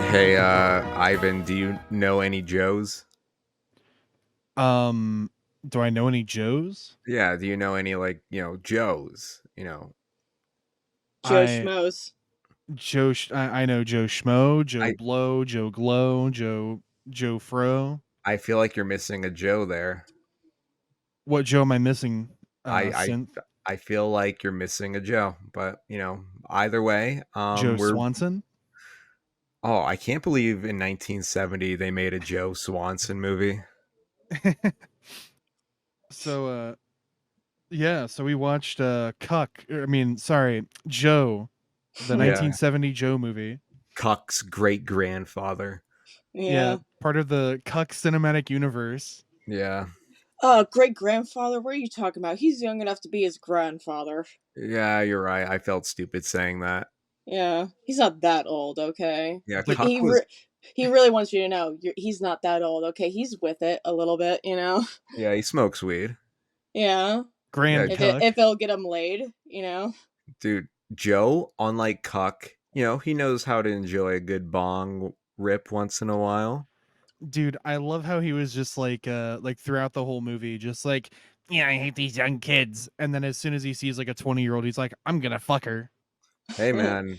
Hey, Ivan, do you know any Joes? Um, do I know any Joes? Yeah, do you know any Joes? Joe I Schmoes. I know Joe Schmo, Joe I Blow, Joe Glow, Joe Fro. I feel like you're missing a Joe there. What Joe am I missing? I I Synth I feel like you're missing a Joe, but either way, Joe we're Swanson. oh, I can't believe in 1970 they made a Joe Swanson movie. so yeah, so we watched Cuck. Sorry, Joe, the Yeah, 1970 Joe movie. Cuck's great grandfather. Yeah, Yeah. part of the Cuck cinematic universe. Yeah, Great grandfather? What are you talking about? He's young enough to be his grandfather. yeah, you're right. I felt stupid saying that. Yeah. He's not that old, okay? Yeah, It's like Cuck was. He really wants you to know he's not that old, okay? He's with it a little bit, you know? Yeah, he smokes weed. Yeah. Yeah, Grand Cuck. If it'll get him laid, you know? dude, Joe, unlike Cuck, he knows how to enjoy a good bong rip once in a while. Dude, I love how he was just like throughout the whole movie, just like, yeah, I hate these young kids. And then as soon as he sees like a 20-year-old, he's like, I'm gonna fuck her. Hey, man.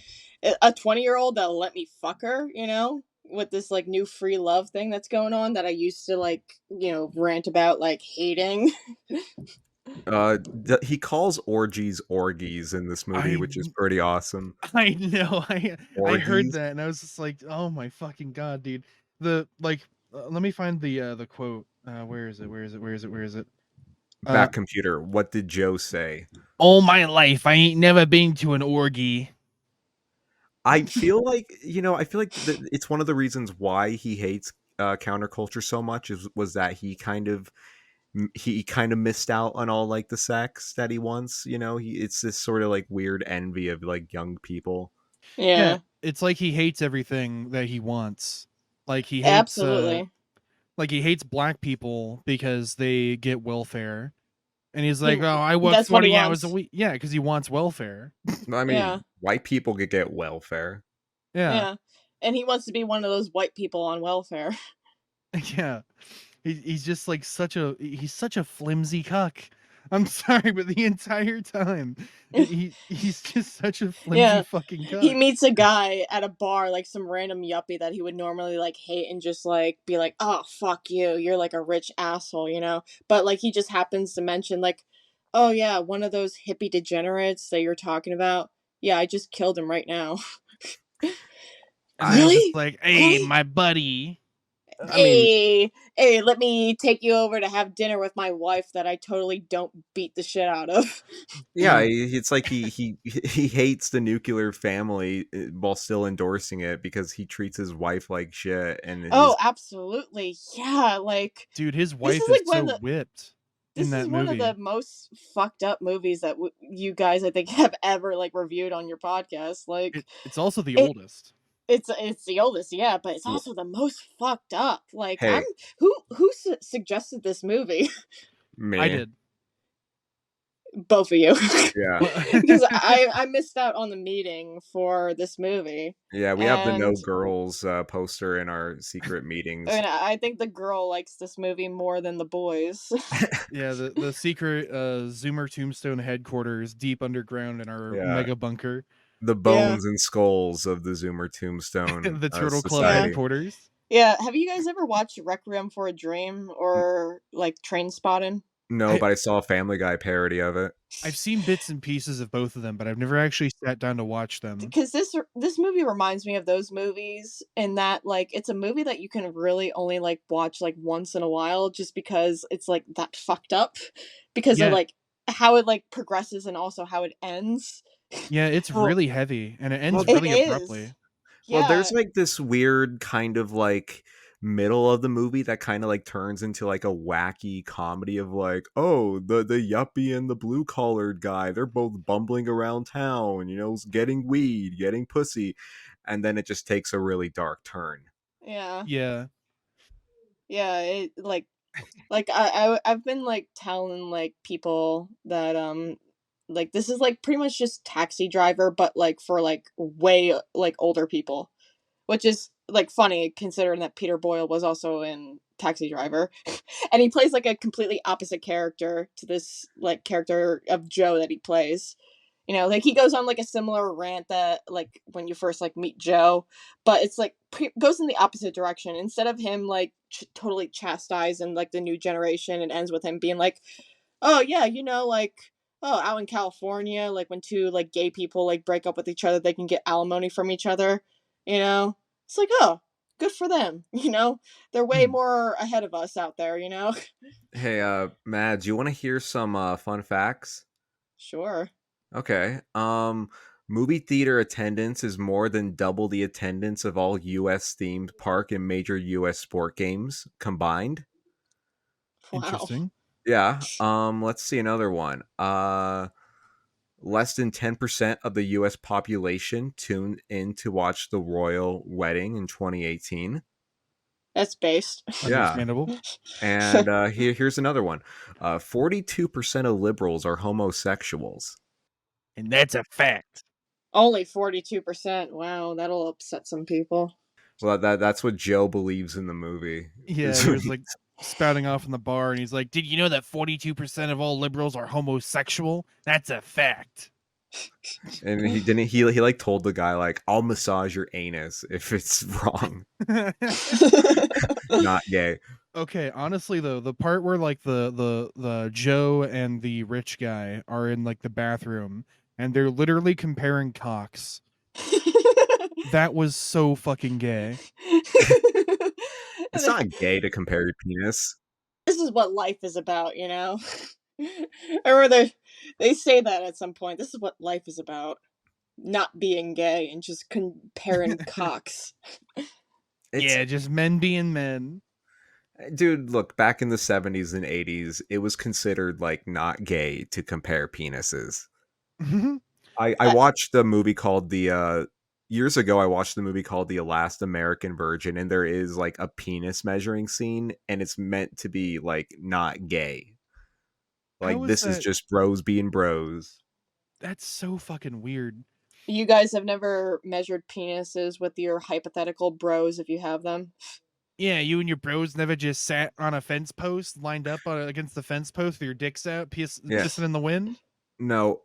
A 20-year-old that'll let me fuck her, you know? With this like new free love thing that's going on that I used to like, rant about like hating. He calls orgies in this movie, I which is pretty awesome. I know. I heard Orgies, that and I was just like, oh my fucking god, dude. The like let me find the quote. Where is it? Where is it? Where is it? Where is it? Uh back computer. What did Joe say? all my life I ain't never been to an orgy. I feel like it's one of the reasons why he hates counterculture so much was that he kind of missed out on all like the sex that he wants. It's this sort of like weird envy of like young people. Yeah, Yeah. it's like he hates everything that he wants. Like Absolutely. he hates black people because they get welfare. And he's He like, "Oh, I work That's what he 40 hours a wants. week." Yeah, cuz he wants welfare. I Yeah. mean, white people could get welfare. Yeah. Yeah. And he wants to be one of those white people on welfare. Yeah. He's just like he's such a flimsy cuck. I'm sorry, but the entire time he's just such a flimsy Yeah. fucking He cuck. meets a guy at a bar, like some random yuppie that he would normally like hate and just like be like, "Oh, fuck you. You're like a rich asshole," you know? But like he just happens to mention like, "Oh yeah, one of those hippie degenerates that you're talking about. Yeah, I just killed him right now." And then I he's just Really? like, "Hey, Really? my buddy." I mean, Hey, let me take you over to have dinner with my wife that I totally don't beat the shit out of. yeah, Dude, it's like he hates the nuclear family while still endorsing it because he treats his wife like shit and Oh, his absolutely. Yeah, like dude, his this wife is is like one so of the whipped in this is that one of the movie. most fucked up movies that you guys I think have ever like reviewed on your podcast. It's also the It oldest. it's the oldest, yeah, but it's also the most fucked up. Like I'm hey, who suggested this movie? I me. did. Both of you. Yeah. Well, Because I missed out on the meeting for this movie. Yeah, we have the no And girls poster in our secret meetings. and I think the girl likes this movie more than the boys. yeah, the secret Zoomer Tombstone headquarters deep underground in our Yeah, mega bunker. the Yeah. bones and skulls of the Zoomer Tombstone The Turtle Club Yeah. Society. headquarters. Yeah. Have you guys ever watched Requiem for a Dream or like Train Spotting? No, I but I saw a Family Guy parody of it. I've seen bits and pieces of both of them, but I've never actually sat down to watch them. Because this movie reminds me of those movies in that like it's a movie that you can really only like watch like once in a while just because it's like that fucked up because of Yeah, like how it like progresses and also how it ends. yeah, it's Well, really heavy and it ends well, It really is. abruptly. there's Yeah. like this weird kind of like middle of the movie that kind of like turns into like a wacky comedy of like, oh, the yuppie and the blue collared guy, they're both bumbling around town, getting weed, getting pussy, and then it just takes a really dark turn. Yeah. Yeah. Yeah, it like I've been like telling like people that like this is like pretty much just Taxi Driver but like for like way like older people. which is like funny considering that Peter Boyle was also in Taxi Driver. And he plays like a completely opposite character to this like character of Joe that he plays. You know, like he goes on like a similar rant that like when you first like meet Joe, but it's like goes in the opposite direction. Instead of him like totally chastising like the new generation, it ends with him being like, "Oh yeah, you know, like oh out in California, like when two like gay people like break up with each other, they can get alimony from each other." You know, it's like oh, good for them. You know, they're way Hmm. more ahead of us out there. You know, Hey, Mads, you want to hear some fun facts? sure. Okay. Movie theater attendance is more than double the attendance of all U.S. themed park and major U.S. sport games combined. Wow. Interesting. Yeah. Let's see another one. Less than 10% of the U.S. population tuned in to watch the royal wedding in 2018. That's based. Yeah. Understandable. And here's another one. 42% of liberals are homosexuals. And that's a fact. Only 42%. Wow, that'll upset some people. Well, that's what Joe believes in the movie. Yeah, he was like spouting off in the bar, and he's like, "Did you know that 42% of all liberals are homosexual? That's a fact." And he didn't he like told the guy like I'll massage your anus if it's wrong, not gay. Okay, honestly though, the part where like the Joe and the rich guy are in like the bathroom and they're literally comparing cocks. That was so fucking gay. It's not gay to compare your penis. This is what life is about, you know? I remember they say that at some point. This is what life is about. Not being gay and just comparing cocks. It's Yeah, just men being men. dude, look, back in the 70s and 80s, it was considered like not gay to compare penises. I I, watched the movie called the years ago I watched the movie called The Last American Virgin, and there is like a penis measuring scene, and it's meant to be like not gay. How Like is this is that? just bros being bros. That's so fucking weird. you guys have never measured penises with your hypothetical bros if you have them? Yeah, you and your bros never just sat on a fence post, lined up against the fence post with your dicks out, Yeah. pissing in the wind. No,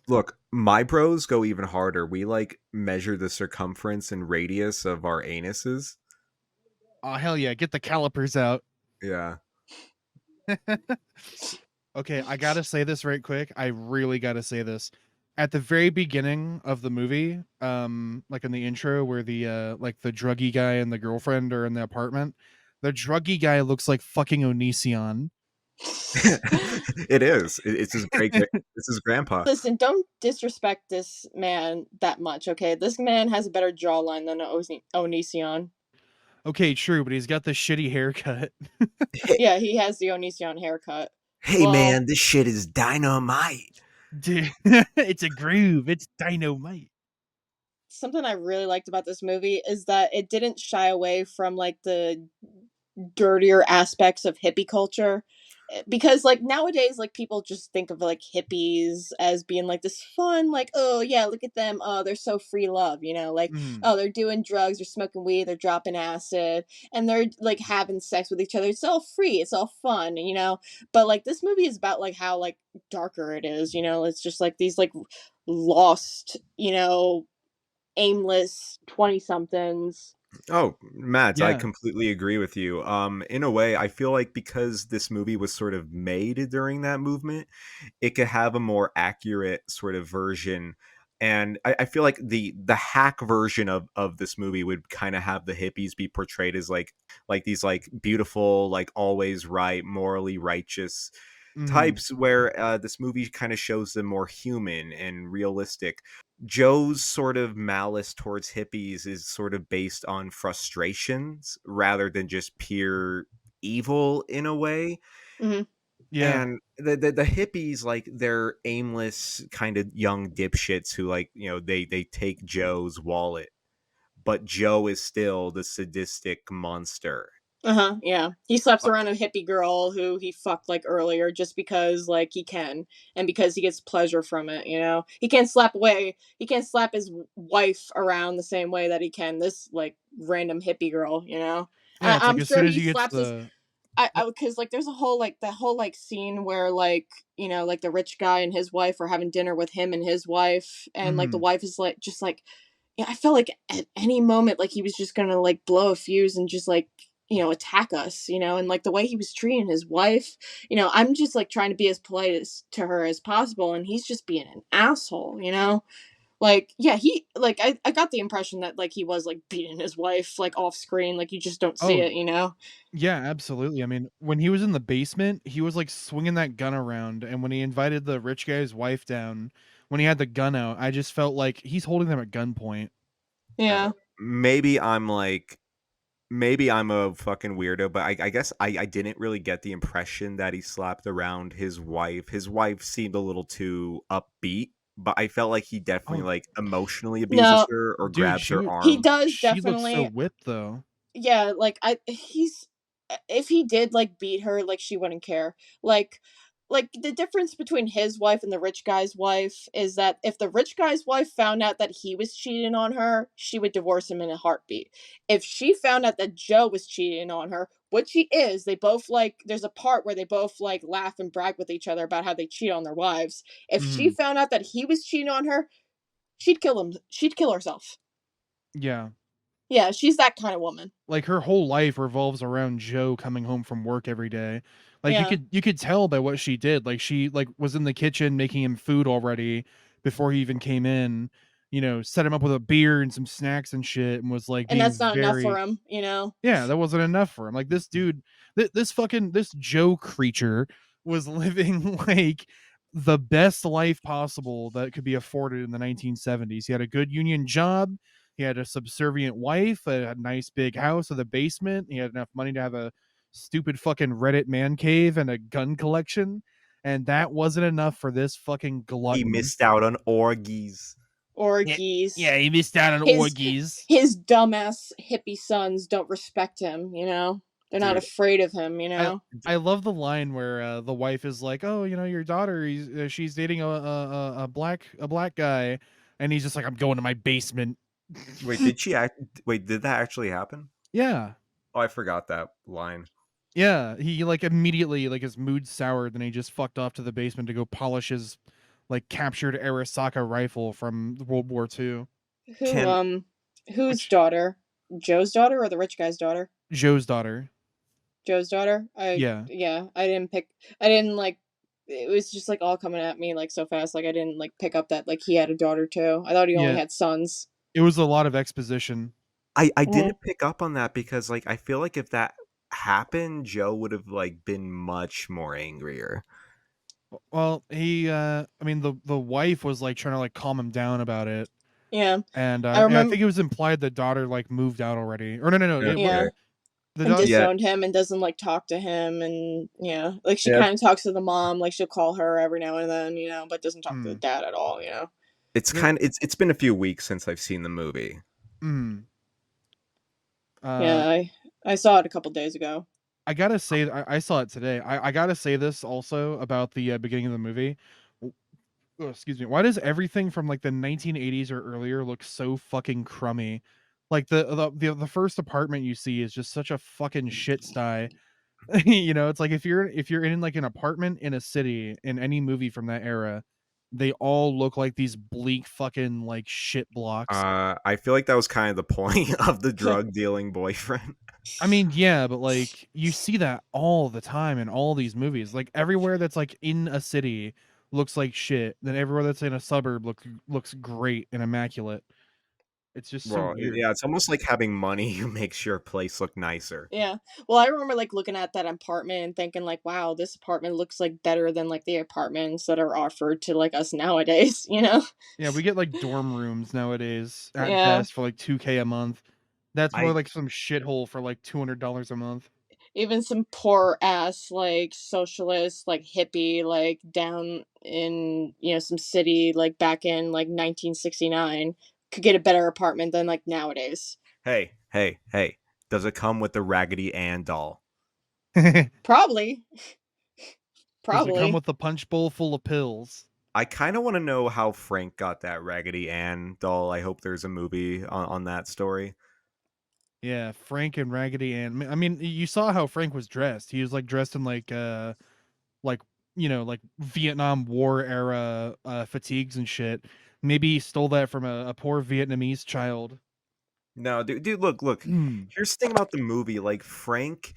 look, my bros go even harder. We like measure the circumference and radius of our anuses. Oh hell yeah, get the calipers out. Yeah. Okay, I gotta say this right quick. I really gotta say this. At the very beginning of the movie, like in the intro where the like the druggy guy and the girlfriend are in the apartment, the druggy guy looks like fucking Onision. It is. It's his it's his grandpa. Listen, don't disrespect this man that much, okay? This man has a better jawline than Onision. Okay, true, but he's got the shitty haircut. Hey, Yeah, he has the Onision haircut. hey Well, man, this shit is dynamite. Dude, it's a groove. It's dynamite. something I really liked about this movie is that it didn't shy away from like the dirtier aspects of hippie culture. Because like nowadays like people just think of like hippies as being like this fun like oh yeah look at them oh they're so free love you know like Mm, oh they're doing drugs they're smoking weed they're dropping acid and they're like having sex with each other it's all free it's all fun you know but like this movie is about like how like darker it is you know it's just like these like lost you know aimless 20 somethings. Oh, Matt, I yeah. completely agree with you. In a way, I feel like because this movie was sort of made during that movement, it could have a more accurate sort of version. And I feel like the hack version of this movie would kind of have the hippies be portrayed as like these like beautiful, like always right, morally righteous Mm, types, where this movie kind of shows them more human and realistic. Joe's sort of malice towards hippies is sort of based on frustrations rather than just pure evil in a way. Hmm. yeah. And the hippies, like, they're aimless kind of young dipshits who, like, you know, they take Joe's wallet, but Joe is still the sadistic monster. Yeah. He sleeps Uh, around a hippie girl who he fucked like earlier just because like he can and because he gets pleasure from it, you know. He can't slap his wife around the same way that he can this like random hippie girl, you know. Yeah, it's like I'm as sure soon as he he gets slaps his the I because like there's a whole like that whole like scene where like you know like the rich guy and his wife are having dinner with him and his wife and like the mhm. wife is like just like yeah, I felt like at any moment, like he was just gonna like blow a fuse and just like you know attack us, you know, and like the way he was treating his wife, you know, I'm just like trying to be as polite as to her as possible, and he's just being an asshole, you know. Like yeah, he like I got the impression that like he was like beating his wife like off screen, like you just don't see Oh, it, you know. yeah, absolutely. I mean, when he was in the basement, he was, like, swinging that gun around, and when he invited the rich guy's wife down, when he had the gun out, I just felt like he's holding them at gunpoint. uh, Yeah, maybe I'm like maybe I'm a fucking weirdo, but I guess I didn't really get the impression that he slapped around his wife. His wife seemed a little too upbeat, but I felt like he definitely Oh, like emotionally abuses no, her or dude, grabs her he arm. does she looks so definitely. whipped, though. Yeah, like I he's if he did like beat her, like she wouldn't care. Like the difference between his wife and the rich guy's wife is that if the rich guy's wife found out that he was cheating on her, she would divorce him in a heartbeat. If she found out that Joe was cheating on her, which he is, they both like there's a part where they both like laugh and brag with each other about how they cheat on their wives. If she Mhm. found out that he was cheating on her, she'd kill him. She'd kill herself. Yeah. Yeah, she's that kind of woman. Like, her whole life revolves around Joe coming home from work every day. Like, Yeah. you could tell by what she did, like, she, like, was in the kitchen making him food already before he even came in, you know, set him up with a beer and some snacks and shit, and was, like, And being that's not enough for very him, you know? yeah, that wasn't enough for him. Like, this dude this fucking this Joe creature was living, like, the best life possible that could be afforded in the 1970s. He had a good union job, he had a subservient wife, a nice big house with a basement, he had enough money to have a stupid fucking Reddit man cave and a gun collection, and that wasn't enough for this fucking He glutton. missed out on orgies. Yeah, Orgies. yeah, he missed out on His orgies. his dumbass hippie sons don't respect him, you know? They're not Dude, afraid of him, you I know? I love the line where the wife is like, "Oh, you know, your daughter, she's dating a black guy," and he's just like, "I'm going to my basement." wait, did she act wait, did that actually happen? Yeah, Oh, I forgot that line. yeah. He like immediately like his mood soured, and he just fucked off to the basement to go polish his like captured Arisaka rifle from World War II, Who, Can whose which daughter? Joe's daughter or the rich guy's daughter? Joe's daughter. Joe's daughter? Yeah, Yeah, I didn't like, it was just like all coming at me like so fast. Like I didn't like pick up that like he had a daughter too. I thought he only yeah. had sons. It was a lot of exposition. I Mhm. didn't pick up on that because like I feel like if that happened, Joe would have like been much more angrier. Well, I mean, the wife was like trying to like calm him down about it. Yeah. I And I remember, think it was implied the daughter, like, moved out already. Or no, it wa Okay. yeah. the And daughter Yeah, disowned him and doesn't like talk to him and yeah, like she yeah. kind of talks to the mom, like she'll call her every now and then, you know, but doesn't talk to the mm, dad at all, you know. the It's been a few weeks since I've seen the movie. mm, uh, Yeah, I saw it a couple days ago. I gotta say I saw it today. I gotta say this also about the, beginning of the movie. W Oh, excuse me. Why does everything from, like, the 1980s or earlier look so fucking crummy? Like, the first apartment you see is just such a fucking shit sty. You know, it's like if you're in like an apartment in a city in any movie from that era, they all look like these bleak fucking like shit blocks. I feel like that was kind of the point of the drug dealing boyfriend. I mean, yeah, but like you see that all the time in all these movies. Like everywhere that's like in a city looks like shit. Then everywhere that's in a suburb looks great and immaculate. It's just so Well, weird. yeah, it's almost like having money makes your place look nicer. Yeah. Well, I remember like looking at that apartment and thinking like, wow, this apartment looks like better than like the apartments that are offered to like us nowadays, you know? Yeah, we get like dorm rooms nowadays at Yeah. best for like 2K a month. That's more I like some shithole for like $200 a month. Even some poor ass like socialist, like hippie, like down in, you know, some city like back in like 1969 could get a better apartment than like nowadays. hey, hey, hey. Does it come with the Raggedy Ann doll? Probably. Does it come Probably. with a punch bowl full of pills? I kind of want to know how Frank got that Raggedy Ann doll. I hope there's a movie on that story. Yeah, Frank and Raggedy Ann. I mean, you saw how Frank was dressed. He was like dressed in like like Vietnam War era fatigues and shit. Maybe he stole that from a poor Vietnamese child. No, dude, look. Mm. Here's the thing about the movie. Like, Frank,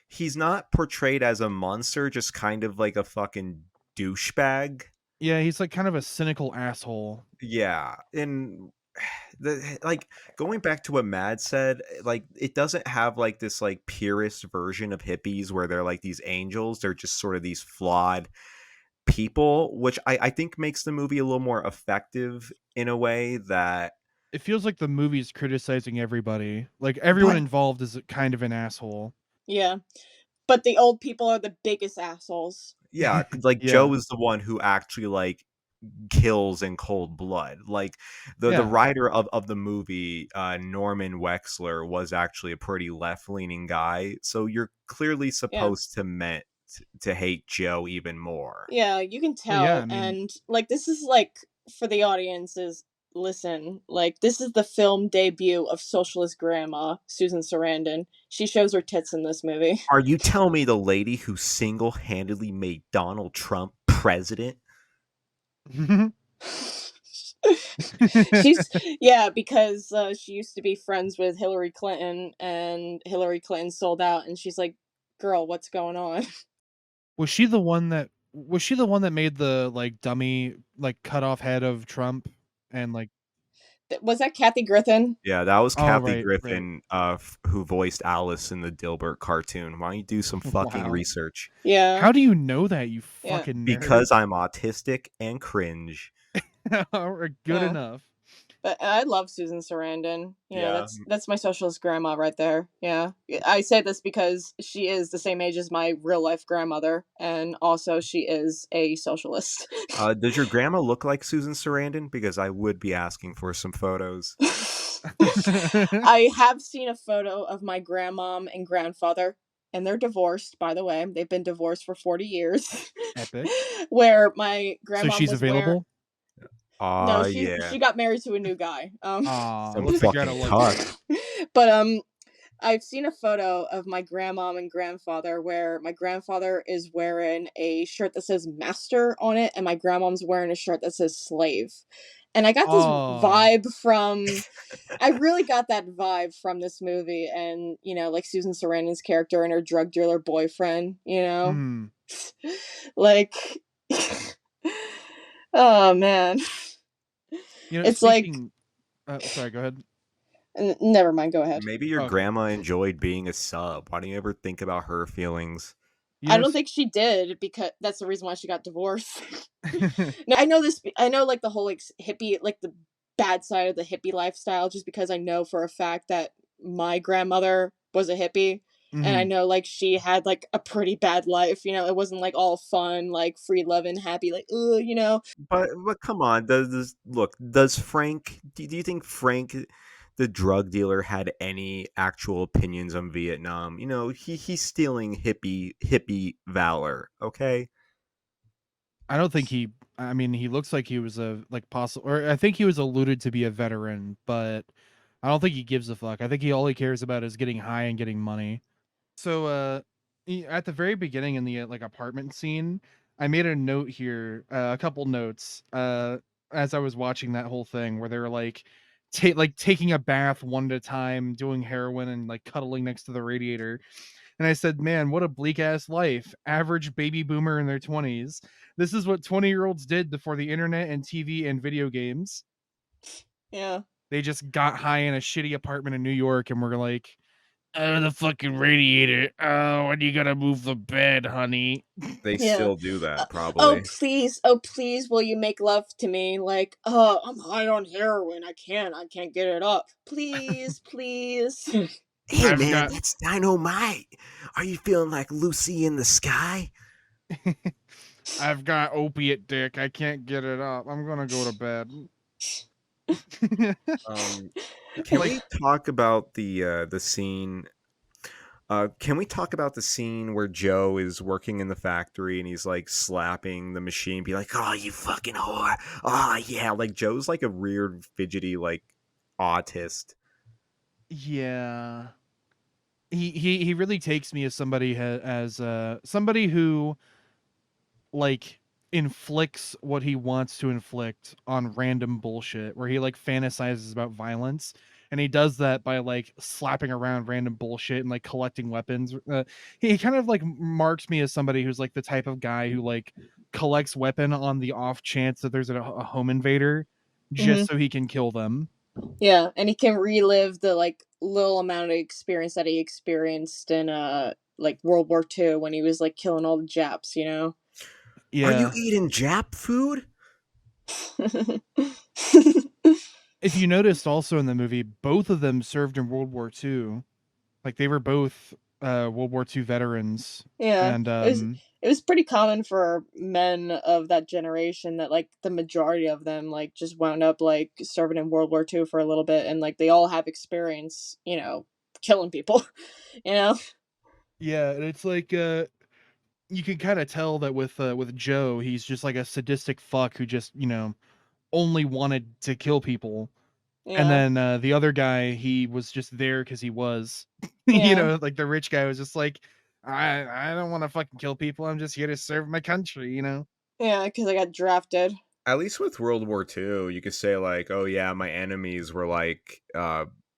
he's not portrayed as a monster, just kind of like a fucking douchebag. Yeah, he's like kind of a cynical asshole. Yeah, and like going back to what Mad said, like it doesn't have like this like purist version of hippies where they're like these angels. They're just sort of these flawed people, which I think makes the movie a little more effective in a way that. It feels like the movie's criticizing everybody. Like everyone But involved is kind of an asshole. Yeah. But the old people are the biggest assholes. yeah, like Joe Yeah. is the one who actually like kills in cold blood. Like the Yeah. writer of the movie, Norman Wexler, was actually a pretty left leaning guy. So you're clearly Yeah. supposed to hate Joe even more. Yeah, you can Well, yeah, tell. I mean, And like this is like for the audiences, listen, like this is the film debut of socialist grandma, Susan Sarandon. She shows her tits in this movie. Are you telling me the lady who single handedly made Donald Trump president? She's yeah, because she used to be friends with Hillary Clinton, and Hillary Clinton sold out, and she's like, "Girl, what's going on?" was she the one that made the like dummy like cut off head of Trump and like Was that Kathy Griffin? Yeah, that was oh Kathy right. Griffin, who voiced Alice in the Dilbert cartoon. Why don't you do some fucking Wow. research? Yeah, How do you know that, you yeah, fucking nerd? Because I'm autistic and cringe. Good yeah. enough. But I love Susan Sarandon. You know, Yeah. that's my socialist grandma right there. Yeah, I say this because she is the same age as my real life grandmother, and also she is a socialist. Does your grandma look like Susan Sarandon? Because I would be asking for some photos. I have seen a photo of my grandmom and grandfather, and they're divorced, by the way. They've been divorced for 40 years. Epic. Where my So grandmom she's was wearing. available? No, Yeah. she got married to a new guy. Aw, Some look at gotta fucking love cuck. that. But I've seen a photo of my grandmom and grandfather where my grandfather is wearing a shirt that says master on it, and my grandmom's wearing a shirt that says slave. And I got this Oh. vibe from I really got that vibe from this movie, and like Susan Sarandon's character and her drug dealer boyfriend, Hmm. like oh man. You know, It's like speaking sorry, go ahead. never mind, go ahead. Maybe your Okay. grandma enjoyed being a sub. Why don't you ever think about her feelings? You I know, don't think she did because that's the reason why she got divorced. No, I know this. I know like the whole like hippie, like the bad side of the hippie lifestyle, just because I know for a fact that my grandmother was a hippie, and I mhm. know like she had like a pretty bad life. It wasn't like all fun, like free loving, happy, like But come on, does Frank? Do you think Frank, the drug dealer, had any actual opinions on Vietnam? He's stealing hippie valor. Okay. I don't think I mean, he looks like he was a like possible, or I think he was alluded to be a veteran, but I don't think he gives a fuck. I think all he cares about is getting high and getting money. So, at the very beginning in the like apartment scene, I made a note here, a couple notes, as I was watching that whole thing where they were like, taking a bath one at a time, doing heroin, and like cuddling next to the radiator. And I said, "Man, what a bleak ass life. Average baby boomer in their 20s. This is what 20-year-olds did before the internet and TV and video games. yeah, They just got high in a shitty apartment in New York and were like, oh, the fucking radiator. Oh, and you gotta move the bed, honey." They yeah. still do that, Oh probably. please, oh please, will you make love to me? Like, oh, I'm high on heroin. I can't get it up. Please, please. Hey I've man, got that's dynamite. Are you feeling like Lucy in the Sky? I've got opiate dick. I can't get it up. I'm gonna go to bed. Um, can Like, we talk about the scene? Can we talk about the scene where Joe is working in the factory and he's like slapping the machine, be like, "Oh, you fucking whore! Oh yeah!" Like Joe's like a weird, fidgety, like autist. yeah. He really takes me as somebody as somebody who like inflicts what he wants to inflict on random bullshit where he like fantasizes about violence, and he does that by like slapping around random bullshit and like collecting weapons. He kind of like marks me as somebody who's like the type of guy who like collects weapon on the off chance that there's a home invader just Hmm. so he can kill them. Yeah, and he can relive the like little amount of experience that he experienced in like World War II when he was like killing all the Japs, you know. Are you Yeah. eating Jap food? If you noticed also in the movie, both of them served in World War II. Like they were both World War II veterans. Yeah, And it was pretty common for men of that generation that like the majority of them like just wound up like serving in World War II for a little bit, and like they all have experience, you know, killing people, you know. yeah, and it's like you can kind of tell that with Joe, he's just like a sadistic fuck who just, you know, only wanted to kill people. And Yeah, then the other guy, he was just there cuz he was. You yeah, know, like the rich guy was just like, I don't want to fucking kill people. I'm just here to serve my country, you know. yeah, because I got drafted. At least with World War II, you could say like, "Oh yeah, my enemies were like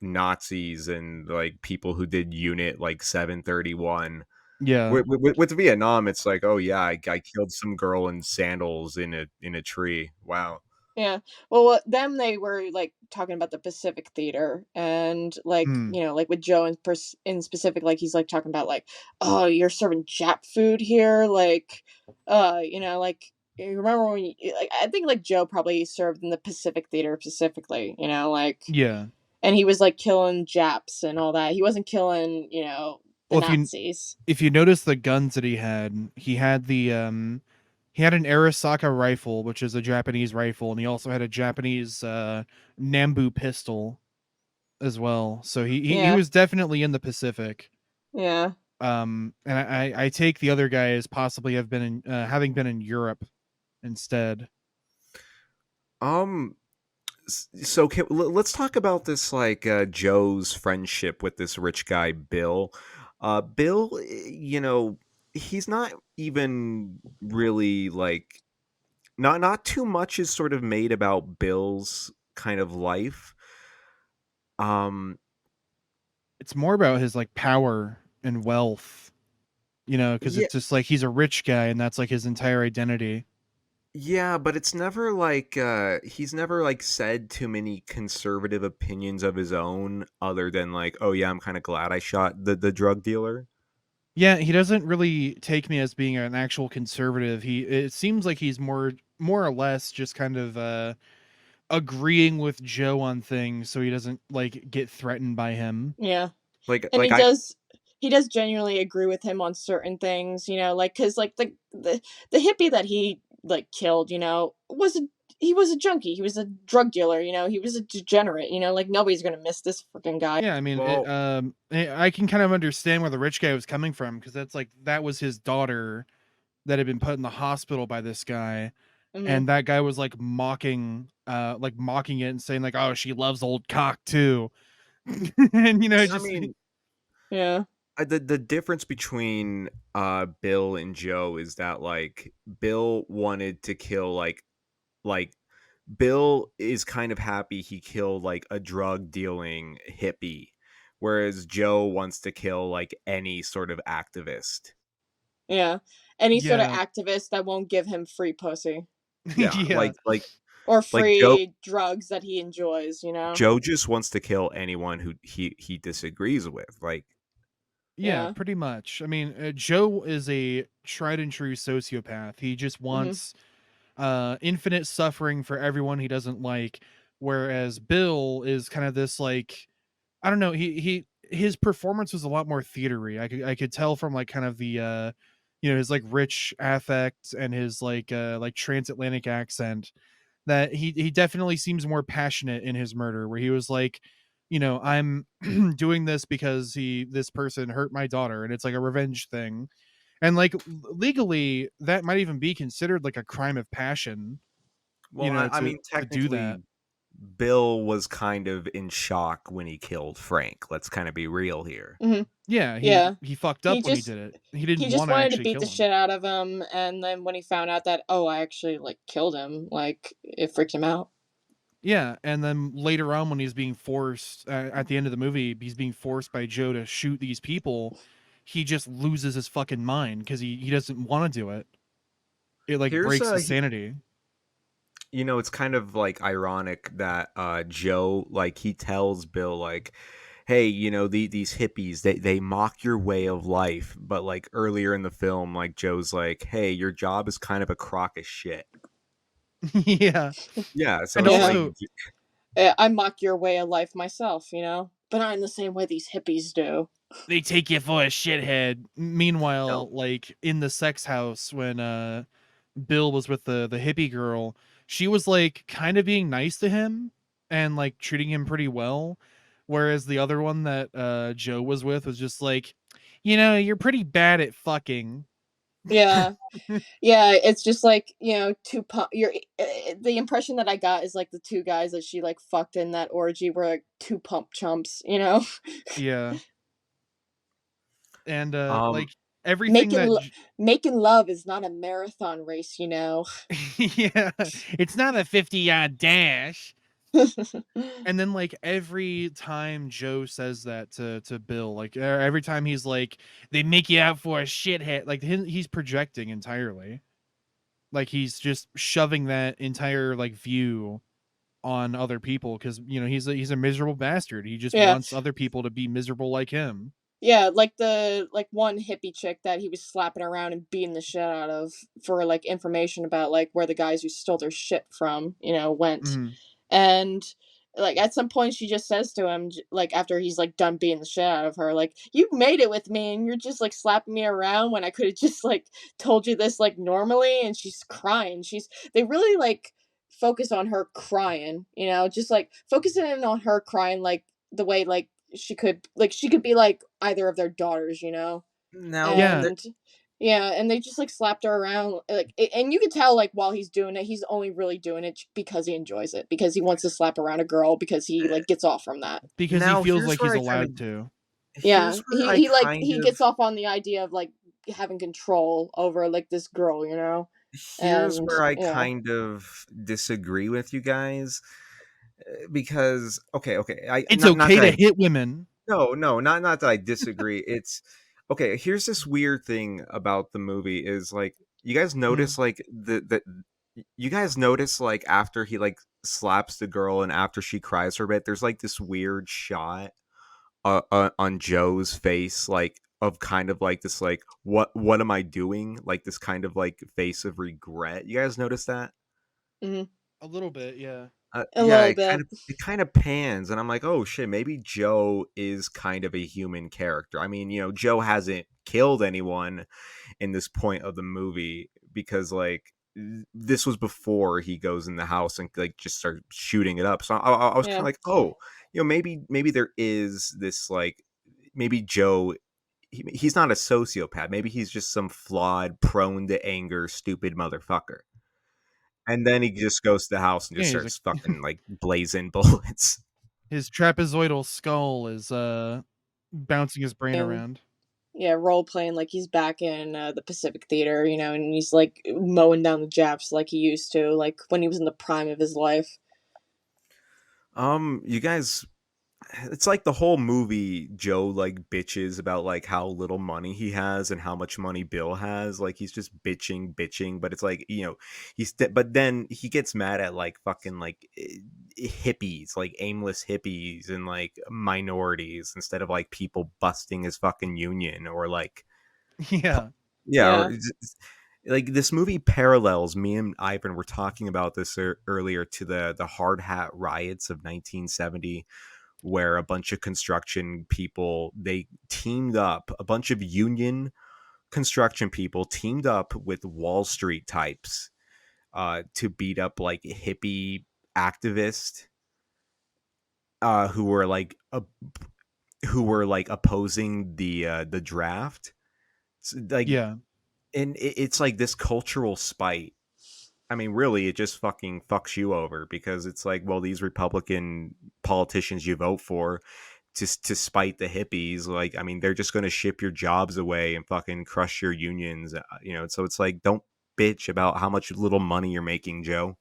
Nazis and like people who did Unit like 731." Yeah. With Vietnam, it's like, "Oh yeah, I killed some girl in sandals in a tree." Wow. Yeah. Well, them they were like talking about the Pacific Theater, and like Hmm. you know, like with Joe in specific, like he's like talking about like, oh, you're serving Jap food here, like, you know, like you remember when like I think like Joe probably served in the Pacific Theater specifically, you know, like, Yeah. and he was like killing Japs and all that. He wasn't killing, you know, the Well, Nazis. if you notice the guns that he had he had an Arisaka rifle, which is a Japanese rifle, and he also had a Japanese Nambu pistol as well. So he Yeah, was definitely in the Pacific. yeah, And I take the other guy as possibly have been in having been in Europe instead. Um so let's talk about this like Joe's friendship with this rich guy Bill. Bill, you know, he's not even really like not too much is sort of made about Bill's kind of life. Um It's more about his like power and wealth, you know, because yeah, it's just like he's a rich guy and that's like his entire identity. yeah, but it's never like he's never like said too many conservative opinions of his own other than like, "Oh yeah, I'm kind of glad I shot the drug dealer." Yeah, he doesn't really take me as being an actual conservative. It seems like he's more or less just kind of agreeing with Joe on things so he doesn't like get threatened by him. yeah. And Like I he does genuinely agree with him on certain things, you know, like because like the hippie that he like killed, you know, was a he was a junkie, he was a drug dealer, you know, he was a degenerate, you know, like nobody's gonna miss this freaking guy. Yeah, I mean, well, I can kind of understand where the rich guy was coming from because that's like that was his daughter that had been put in the hospital by this guy, Hmm. and that guy was like mocking it and saying like, "Oh, she loves old cock too," and you know, I just mean, Yeah, the difference between Bill and Joe is that like Bill wanted to kill like Bill is kind of happy he killed like a drug dealing hippie, whereas Joe wants to kill like any sort of activist. yeah. Any sort of yeah, activist that won't give him free pussy Yeah, yeah, or like Joe free drugs that he enjoys, you know. Joe just wants to kill anyone who he disagrees with. Like, yeah, Yeah. pretty much. I mean, Joe is a tried and true sociopath. He just Hmm. wants infinite suffering for everyone he doesn't like, whereas Bill is kind of this like I don't know, his performance was a lot more theatery. I could tell from like kind of the you know, his like rich affect and his like transatlantic accent that he definitely seems more passionate in his murder, where he was like, you know, I'm doing this because this person hurt my daughter, and it's like a revenge thing. And like legally, that might even be considered like a crime of passion, you Well, know, I mean, to do that. technically, Bill was kind of in shock when he killed Frank. Let's kind of be real here. Mhm. Yeah, Yeah. he fucked He up when he just did it. He he didn't just want to wanted to actually beat the kill him. shit out of him, and then when he found out that, oh, I actually like killed him, like it freaked him out. Yeah, and then later on, when he's being forced at the end of the movie, he's being forced by Joe to shoot these people. He just loses his fucking mind because he doesn't want to do it. It like Here's breaks his sanity. you know, it's kind of like ironic that Joe, like, he tells Bill, like, hey, you know, these hippies, they mock your way of life, but like earlier in the film, like, Joe's like, hey, your job is kind of a crock of shit. Yeah, Yeah, so and it's Yeah. like, also I mock your way of life myself, you know, but not in the same way these hippies do. they take you for a shithead. no, Meanwhile, like in the sex house when Bill was with the hippie girl, she was like kind of being nice to him and like treating him pretty well, whereas the other one that Joe was with was just like, you know, you're pretty bad at fucking. Yeah. Yeah, it's just like, you know, two pump. The impression that I got is like the two guys that she like fucked in that orgy were like two pump chumps, you know. Yeah, and um, like everything Making that lo- making love is not a marathon race, you know. yeah, it's not a 50-yard dash. And then like every time Joe says that to Bill, like every time he's like, they make you out for a shithead, like he's projecting entirely. Like he's just shoving that entire like view on other people because you know he's a miserable bastard. He just Yeah. wants other people to be miserable like him. Yeah, like the like one hippie chick that he was slapping around and beating the shit out of for like information about like where the guys who stole their shit from, you know, went. Mhm. And like at some point she just says to him like after he's like done beating the shit out of her, like, you made it with me and you're just like slapping me around when I could have just like told you this like normally. And she's crying. They really like focus on her crying, you know, just like focusing in on her crying like the way like she could be like either of their daughters, you know. now, Yeah, And yeah, and they just like slapped her around like and you could tell like while he's doing it, he's only really doing it because he enjoys it, because he wants to slap around a girl because he like gets off from that. because he now feels here's like where he's I kind of, allowed to. Yeah, here's where he I he like kind he of gets off on the idea of like having control over like this girl, you know. here's And where I yeah. kind of disagree with you guys, because okay, I It's not okay that to I hit women. no, not that I disagree. It's okay. Here's this weird thing about the movie is like you guys Mhm. notice like you guys notice like after he like slaps the girl and after she cries for a bit, there's like this weird shot on Joe's face, like of kind of like this like what am I doing? Like this kind of like face of regret. You guys notice that? Mhm. A little bit, yeah. A Yeah, little bit. it kind of pans, and I'm like, oh shit, maybe Joe is kind of a human character. I mean, you know, Joe hasn't killed anyone in this point of the movie because like this was before he goes in the house and like just starts shooting it up. So I was kind of Yeah. like, oh, you know, maybe there is this like maybe Joe. He's not a sociopath. Maybe he's just some flawed, prone to anger, stupid motherfucker. And then he just goes to the house and Yeah, just he's like starts fucking like blazing bullets. his trapezoidal skull is bouncing his brain And around. yeah, role playing like he's back in the Pacific Theater, you know, and he's like mowing down the Japs like he used to, like when he was in the prime of his life. You guys, it's like the whole movie. Joe like bitches about like how little money he has and how much money Bill has. Like he's just bitching. But it's like you know, but then he gets mad at like fucking like hippies, like aimless hippies and like minorities instead of like people busting his fucking union or like Yeah. yeah, Yeah. like this movie parallels me and Ivan were talking about this earlier to the hard hat riots of 1970 where a bunch of construction people they teamed up a bunch of union construction people teamed up with Wall Street types to beat up like hippie activists who were like opposing the draft. Like, Yeah. and it's like this cultural spite. I mean, really, it just fucking fucks you over because it's like, well, these Republican politicians you vote for to spite the hippies, like, I mean, they're just going to ship your jobs away and fucking crush your unions, so it's like, don't bitch about how much little money you're making, Joe.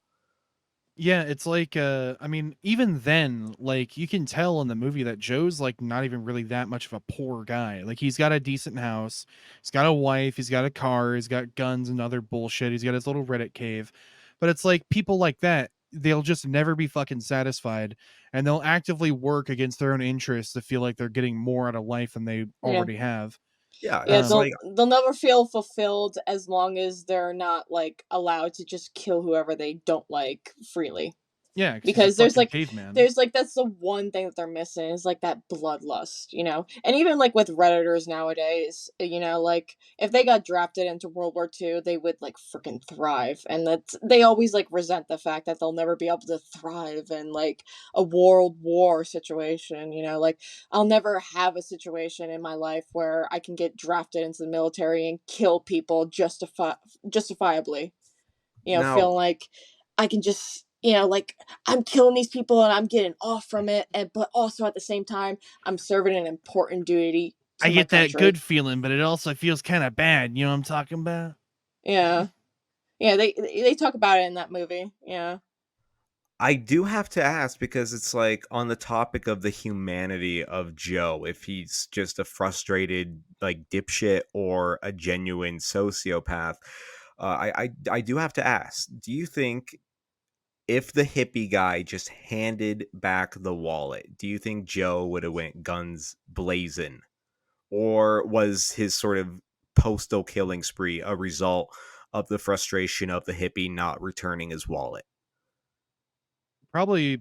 Yeah, it's like, I mean, even then, like, you can tell in the movie that Joe's, like, not even really that much of a poor guy. Like, he's got a decent house, he's got a wife, he's got a car, he's got guns and other bullshit, he's got his little Reddit cave. But it's like, people like that, they'll just never be fucking satisfied, and they'll actively work against their own interests to feel like they're getting more out of life than they Yeah. already have. Yeah, Yeah, it's Um, like, they'll never feel fulfilled as long as they're not like allowed to just kill whoever they don't like freely. yeah, because he's a Because there's fucking like caveman. that's the one thing that they're missing is like that bloodlust, you know. And even like with redditors nowadays, you know, like if they got drafted into World War II, they would like freaking thrive. And that's they always like resent the fact that they'll never be able to thrive in like a world war situation, you know. Like I'll never have a situation in my life where I can get drafted into the military and kill people justifiably, you know, now feeling like I can just, you know, like I'm killing these people and I'm getting off from it, and but also at the same time I'm serving an important duty I to my get that country. good feeling, but it also feels kind of bad. You know what I'm talking about? Yeah, yeah, they talk about it in that movie. Yeah. I do have to ask because it's like on the topic of the humanity of Joe, if he's just a frustrated like dipshit or a genuine sociopath. I do have to ask, do you think if the hippie guy just handed back the wallet, do you think Joe would have went guns blazing? Or was his sort of postal killing spree a result of the frustration of the hippie not returning his wallet? Probably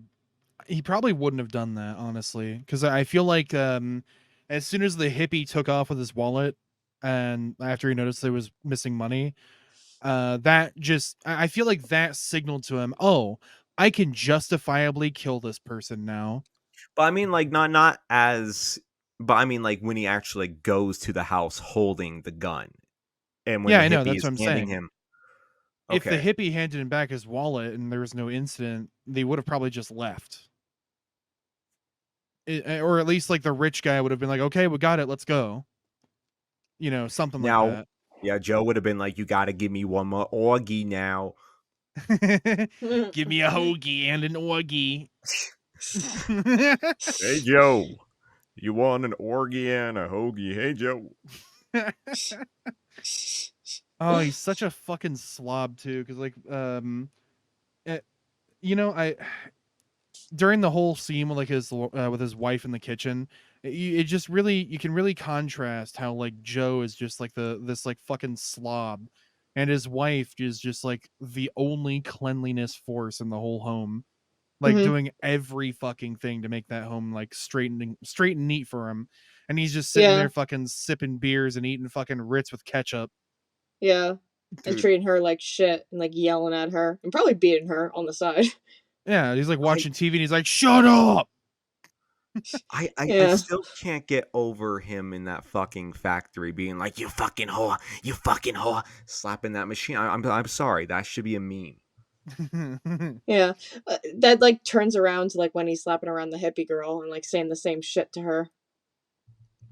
he probably wouldn't have done that, honestly, because I feel like as soon as the hippie took off with his wallet, and after he noticed there was missing money, that just I feel like that signaled to him, oh, I can justifiably kill this person now. But I mean, like, not as, but I mean, like, when he actually goes to the house holding the gun, and when Yeah, the I know, hippie that's is what I'm handing saying. him, If the okay. hippie handed him back his wallet and there was no incident, they would have probably just left. Or at least like the rich guy would have been like, okay, we got it, let's go. You know, something like Now, that. yeah, Joe would have been like, "You got to give me one more orgy now." Give me a hoagie and an orgy. Hey Joe, you want an orgy and a hoagie? Hey Joe. Oh, he's such a fucking slob too. Because like, eh, you know, I during the whole scene with his wife in the kitchen, it just really you can really contrast how like Joe is just like this like fucking slob, and his wife is just like the only cleanliness force in the whole home, like Hmm. doing every fucking thing to make that home like straight and neat for him, and he's just sitting Yeah, there fucking sipping beers and eating fucking Ritz with ketchup. yeah, and Dude, treating her like shit and like yelling at her and probably beating her on the side. Yeah, he's like I watching TV and he's like, "Shut up!" I Yeah, still can't get over him in that fucking factory being like, you fucking whore," slapping that machine. I'm sorry, that should be a meme. yeah, that like turns around to like when he's slapping around the hippie girl and like saying the same shit to her.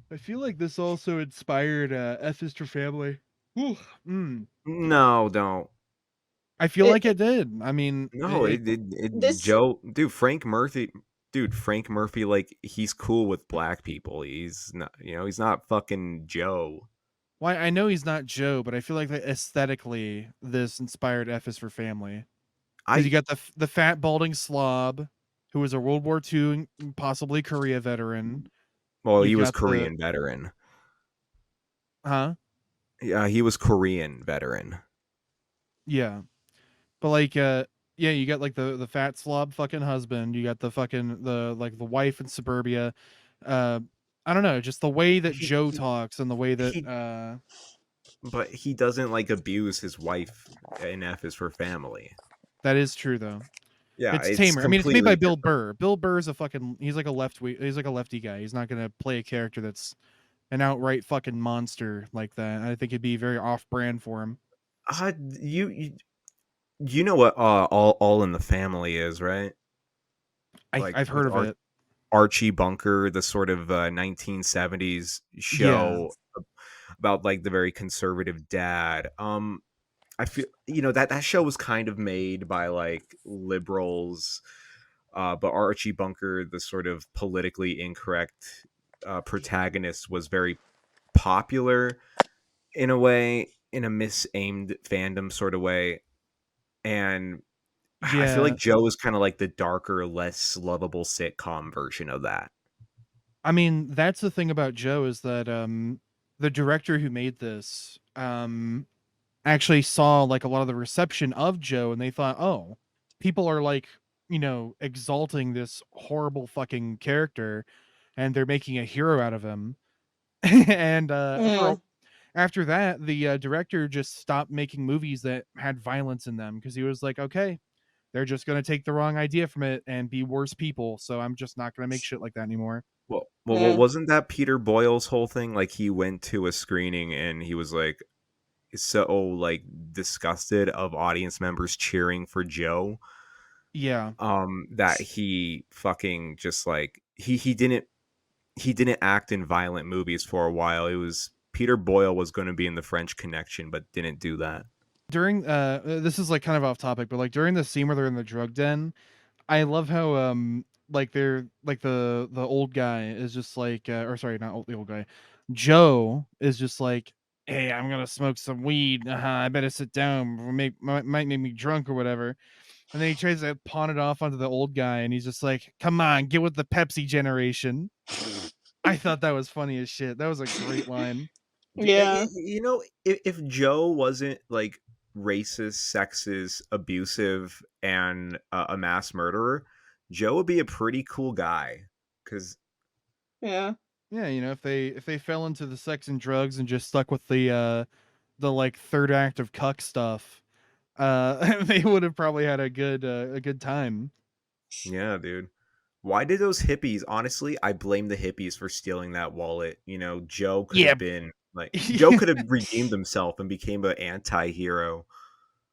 I feel like this also inspired F is for Family. Ooh, mm. No, don't. I feel It, like it did. I mean, No, this Joe, dude, Frank Murphy, like, he's cool with black people. He's not, he's not fucking Joe. why I know he's not Joe, but I feel like that aesthetically this inspired F is for Family because you I, got the fat balding slob who was a World War II and possibly Korea veteran. well, he You've was got the Korean veteran. huh? Yeah, he was Korean veteran. Yeah. But like yeah, you got like the fat slob fucking husband, you got the fucking the like the wife in suburbia. Uh I don't know, just the way that He Joe he talks and the way that he but he doesn't like abuse his wife in F is for Family. That is true though. Yeah, It's it's tamer. I mean, it's made by completely Bill different. Burr. Bill Burr's a fucking he's like a he's like a lefty guy. He's not gonna play a character that's an outright fucking monster like that. I think it'd be very off brand for him. Uh, you you know what all in the Family is, right? Like I've with heard of it. Archie Bunker, the sort of 1970s Yeah. show about like the very conservative dad. I feel that show was kind of made by like liberals, but Archie Bunker, the sort of politically incorrect protagonist, was very popular in a way, in a misaimed fandom sort of way, and I feel like Yeah. Joe is kind of like the darker, less lovable sitcom version of that. I mean, that's the thing about Joe is that the director who made this actually saw like a lot of the reception of Joe and they thought, "Oh, people are like, exalting this horrible fucking character and they're making a hero out of him." And Mm. after that, the director just stopped making movies that had violence in them because he was like, "Okay, they're just going to take the wrong idea from it and be worse people, so I'm just not going to make shit like that anymore." Well, Mm. wasn't that Peter Boyle's whole thing? Like he went to a screening and he was like so like disgusted of audience members cheering for Joe, Yeah. that he fucking just like he didn't act in violent movies for a while. It was Peter Boyle was going to be in The French Connection, but didn't do that. During this is like kind of off topic, but like during the scene where they're in the drug den, I love how like they're like the old guy is just like or sorry, not the old guy. Joe is just like, "Hey, I'm gonna smoke some weed. I better sit down. Might make me drunk or whatever." And then he tries to pawn it off onto the old guy, and he's just like, "Come on, get with the Pepsi generation." I thought that was funny as shit. That was a great line. Yeah. If Joe wasn't like racist, sexist, abusive, and a mass murderer, Joe would be a pretty cool guy. Because Yeah. Yeah, if they fell into the sex and drugs and just stuck with the like third act of Cuck stuff, they would have probably had a good time. yeah, dude. Why did those hippies? Honestly, I blame the hippies for stealing that wallet. Joe could Yeah. have been like Joe could have redeemed himself and became an anti-hero.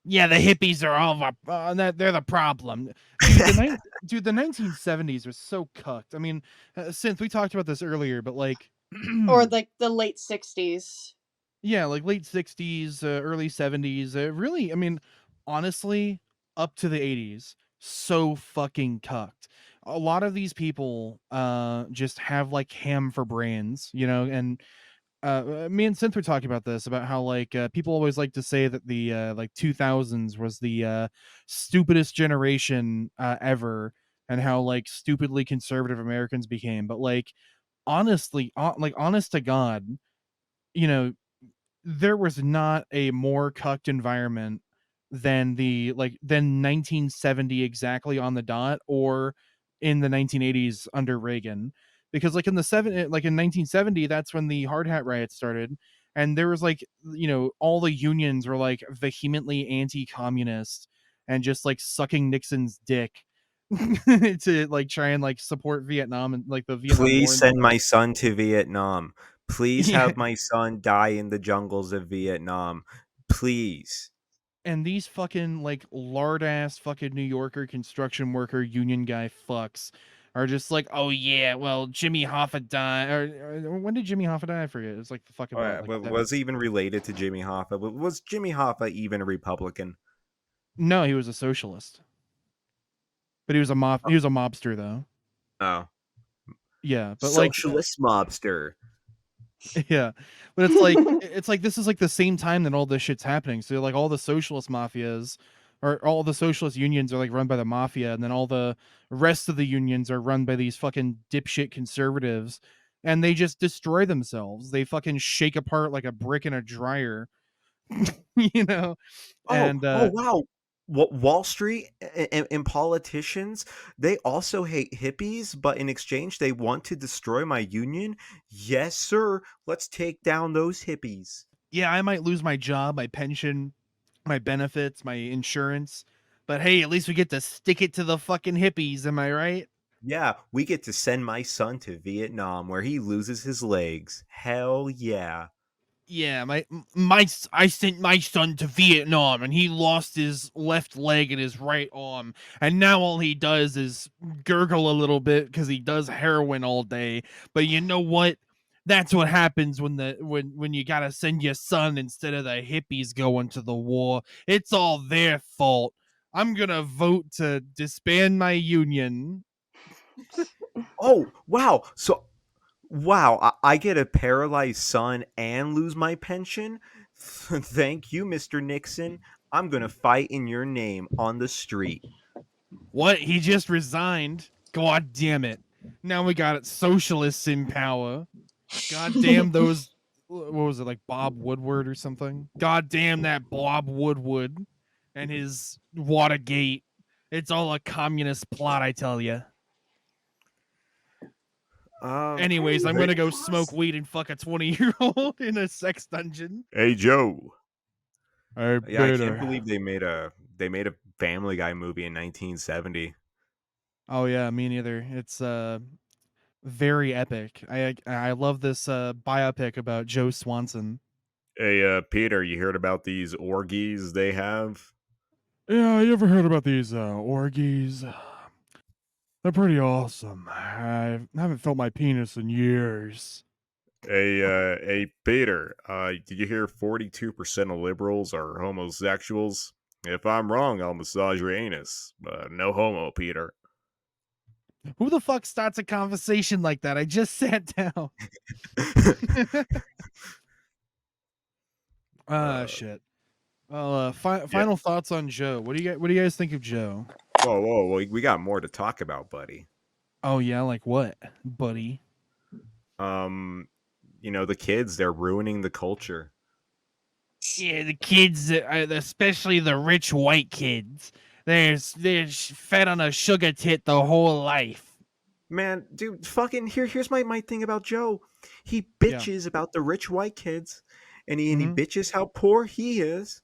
Yeah, the hippies are all they're the problem. Dude, the 1970s was so cucked. I mean, since we talked about this earlier, but like Or like the late 60s. yeah, like late 60s, early 70s, really, I mean, honestly, up to the 80s, so fucking cucked. A lot of these people just have like ham for brains, and me and Synth were talking about this about how like people always like to say that the like 2000s was the stupidest generation ever and how like stupidly conservative Americans became, but like honestly, like honest to god, you know there was not a more cucked environment than 1970 exactly on the dot, or in the 1980s under Reagan, because like in 1970, that's when the hard hat riots started, and there was like all the unions were like vehemently anti-communist and just like sucking Nixon's dick to like try and like support Vietnam and like the Vietnam War Please and send stuff. my son to Vietnam. Please Yeah. have my son die in the jungles of Vietnam. Please. And these fucking like lard ass fucking New Yorker construction worker union guy fucks are just like, "Oh yeah, well Jimmy Hoffa died." Or when did Jimmy Hoffa die? I forget. It was like the fucking All what, right, like was he even related to Jimmy Hoffa? Was Jimmy Hoffa even a Republican? no, he was a socialist, but he was a mobster though. Oh, Yeah, but like socialist mobster. yeah, but it's like this is like the same time that all this shit's happening. So like all the socialist mafias or all the socialist unions are like run by the mafia, and then all the rest of the unions are run by these fucking dipshit conservatives, and they just destroy themselves. They fucking shake apart like a brick in a dryer, you know. And Oh, wow. Wall Street and politicians, they also hate hippies, but in exchange, they want to destroy my union? Yes, sir. Let's take down those hippies. Yeah, I might lose my job, my pension, my benefits, my insurance, but hey, at least we get to stick it to the fucking hippies, am I right? Yeah, we get to send my son to Vietnam where he loses his legs. Hell yeah. Yeah, I sent my son to Vietnam and he lost his left leg and his right arm, and now all he does is gurgle a little bit because he does heroin all day. But you know what? That's what happens when you gotta send your son instead of the hippies going to the war. It's all their fault. I'm gonna vote to disband my union. Oh, wow. So, wow, I get a paralyzed son and lose my pension? Thank you, Mr. Nixon. I'm going to fight in your name on the street. What? He just resigned. God damn it. Now we got socialists in power. God damn those. What was it, like Bob Woodward or something? God damn that Bob Woodward and his Watergate. It's all a communist plot, I tell you. Anyways, I'm gonna go smoke weed and fuck a 20-year-old in a sex dungeon. Hey, Joe. I Yeah, I can't better. believe they made a Family Guy movie in 1970. Oh yeah, me neither. It's very epic. I love this biopic about Joe Swanson. Hey, Peter, you heard about these orgies they have? Yeah, you ever heard about these orgies? They're pretty awesome. I haven't felt my penis in years. Hey, Peter, did you hear 42% of liberals are homosexuals? If I'm wrong, I'll massage your anus. No homo, Peter. Who the fuck starts a conversation like that? I just sat down. uh, Shit. Well, yeah. final thoughts on Joe. What do you guys think of Joe? Whoa, we got more to talk about, buddy. Oh yeah, like what, buddy? Um, the kids, they're ruining the culture. Yeah, the kids, especially the rich white kids, they're fed on a sugar tit the whole life. Man, dude, fucking here's my thing about Joe. He Yeah. bitches about the rich white kids, and he Mm-hmm. bitches how poor he is.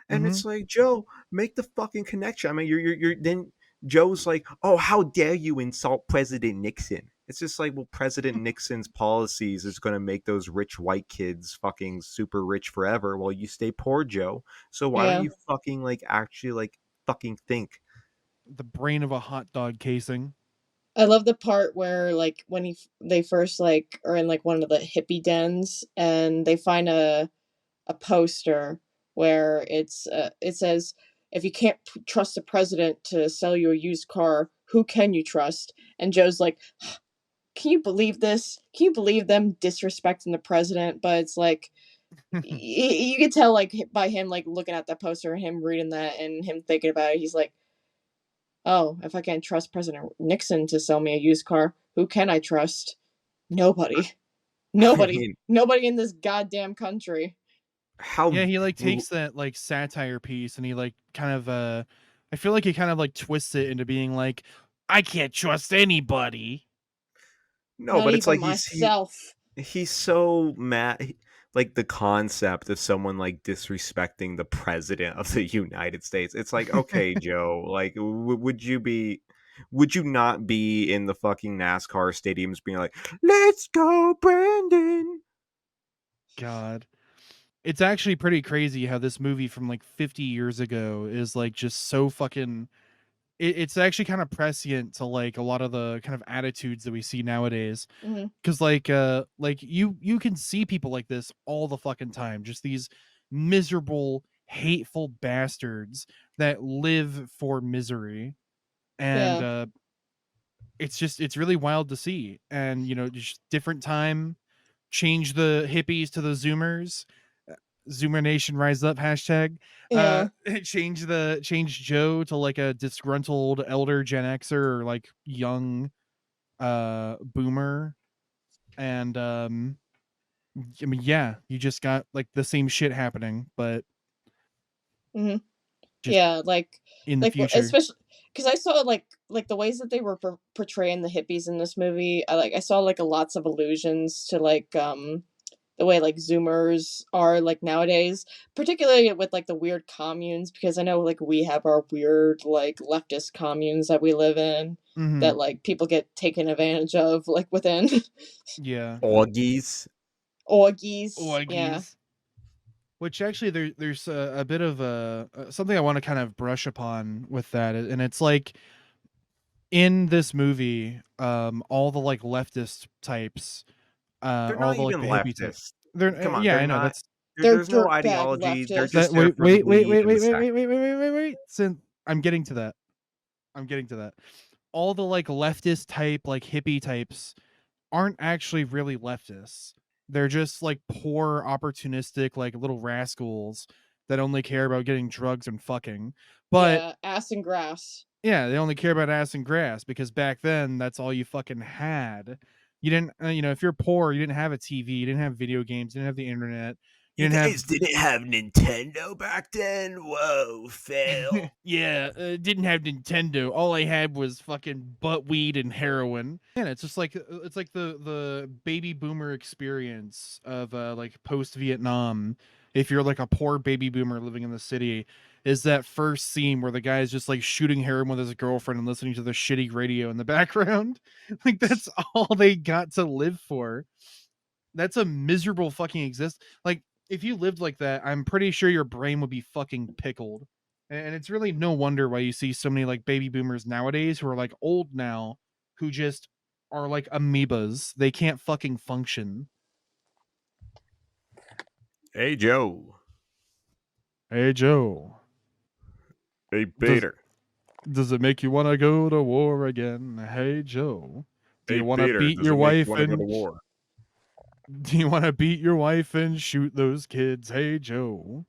And Mm-hmm. it's like, Joe, make the fucking connection. I mean, you're then Joe's like, "Oh, how dare you insult President Nixon?" It's just like, well, President Nixon's policies is going to make those rich white kids fucking super rich forever while you stay poor, Joe. So why don't Yeah. you fucking like actually like fucking think? The brain of a hot dog casing. I love the part where like when they first like are in like one of the hippie dens and they find a poster where it says if you can't trust the president to sell you a used car, who can you trust? And Joe's like, can you believe this? Can you believe them disrespecting the president? But it's like you could tell like by him like looking at that poster and him reading that and him thinking about it, he's like, oh, if I can't trust President Nixon to sell me a used car, who can I trust? Nobody. I Nobody. mean, Nobody in this goddamn country. Yeah, how he like takes that like satire piece and he like kind of I feel like he kind of like twists it into being like, I can't trust anybody. no, Not but it's even like myself. he's so mad. Like the concept of someone like disrespecting the president of the United States. It's like, okay, Joe, like, would you not be in the fucking NASCAR stadiums being like, let's go, Brandon? God. It's actually pretty crazy how this movie from like 50 years ago is like just so fucking it's actually kind of prescient to like a lot of the kind of attitudes that we see nowadays. Hmm. Because like you can see people like this all the fucking time, just these miserable hateful bastards that live for misery. And Yeah. it's really wild to see. And just different time, change the hippies to the zoomers. Zoomer Nation rise up hashtag. Yeah. Change Joe to like a disgruntled elder Gen Xer or like young boomer. And I mean, yeah, you just got like the same shit happening, but Hmm. just Yeah. in the Like future. especially because I saw like the ways that they were portraying the hippies in this movie. I saw like lots of allusions to like the way like Zoomers are like nowadays, particularly with like the weird communes, because I know like we have our weird like leftist communes that we live in Mm-hmm. that like people get taken advantage of like within. Yeah. Orgies. Orgies, yeah. Orgies. Which actually there's a bit of something I want to kind of brush upon with that, and it's like in this movie, all the like leftist types, They're all not the like even the hippie type. leftists. They're Come on, yeah, they're I know not. that's They're There's no dirtbag ideology. They're that. just leftists. there Wait, for the wait, wait, weed wait, and the wait, wait, sex. wait, wait, wait, wait, wait. Since I'm getting to that, I'm getting to that. All the like leftist type, like hippie types, aren't actually really leftists. They're just like poor, opportunistic, like little rascals that only care about getting drugs and fucking. But Yeah, ass and grass. yeah, they only care about ass and grass because back then that's all you fucking had. You didn't, if you're poor, you didn't have a TV, you didn't have video games, you didn't have the internet, you You didn't have guys didn't have Nintendo back then? Whoa, fail. yeah, didn't have Nintendo. All I had was fucking butt weed and heroin. And it's like the baby boomer experience of like post Vietnam. If you're like a poor baby boomer living in the city, is that first scene where the guy is just like shooting heroin with his girlfriend and listening to the shitty radio in the background. Like that's all they got to live for. That's a miserable fucking exist. Like if you lived like that, I'm pretty sure your brain would be fucking pickled. And it's really no wonder why you see so many like baby boomers nowadays who are like old now who just are like amoebas. They can't fucking function. Hey, Joe. Hey Joe, Hey, does Peter. does it make you want to go to war again? Hey Joe, do Hey, you want to Peter. beat Does your it make you wife want to go to and war? do you want to beat your wife and shoot those kids? Hey Joe,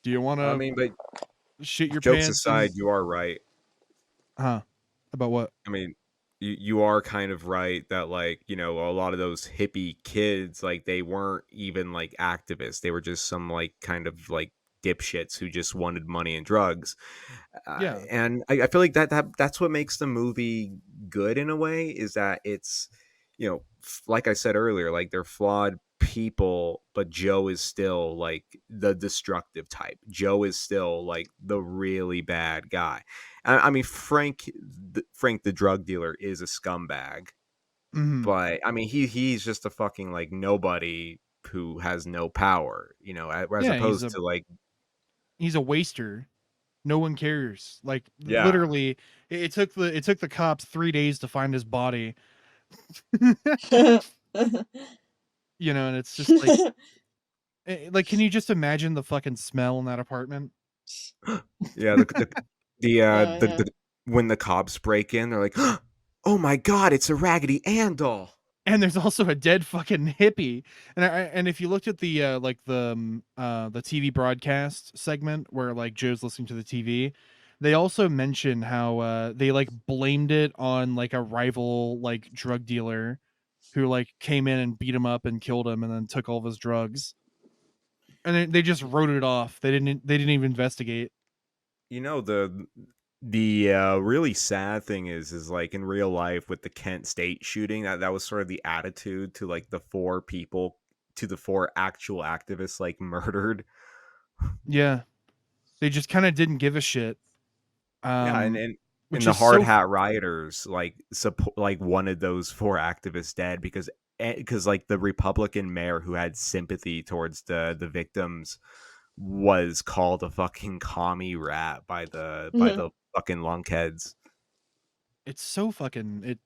do you want I to mean, but shit your jokes pants and aside, you are right. huh? About what? I mean, you are kind of right that, like, a lot of those hippie kids, like, they weren't even like activists. They were just some like kind of like dipshits who just wanted money and drugs. Yeah. And I feel like that's what makes the movie good in a way, is that it's, like I said earlier, like, they're flawed people, but Joe is still like the destructive type. Joe is still like the really bad guy. I mean, Frank the drug dealer is a scumbag, Mhm. but I mean, he's just a fucking like nobody who has no power, as Yeah, opposed to like, he's a waster. No one cares. Like yeah. literally, it took the cops 3 days to find his body. And it's just like like can you just imagine the fucking smell in that apartment? Yeah, Yeah. the when the cops break in, they're like, "Oh my god, it's a Raggedy Ann doll." And there's also a dead fucking hippie. And if you looked at the the TV broadcast segment where like Joe's listening to the TV, they also mention how they like blamed it on like a rival like drug dealer who like came in and beat him up and killed him and then took all of his drugs. And they just wrote it off. They didn't even investigate. The really sad thing is like in real life with the Kent State shooting, that was sort of the attitude to like the four actual activists like murdered. Yeah. They just kind of didn't give a shit. Yeah, and Um and, and which the is Hard so Hat rioters like wanted those four activists dead because like the Republican mayor who had sympathy towards the victims was called a fucking commie rat by the fucking lunkheads. it's so fucking it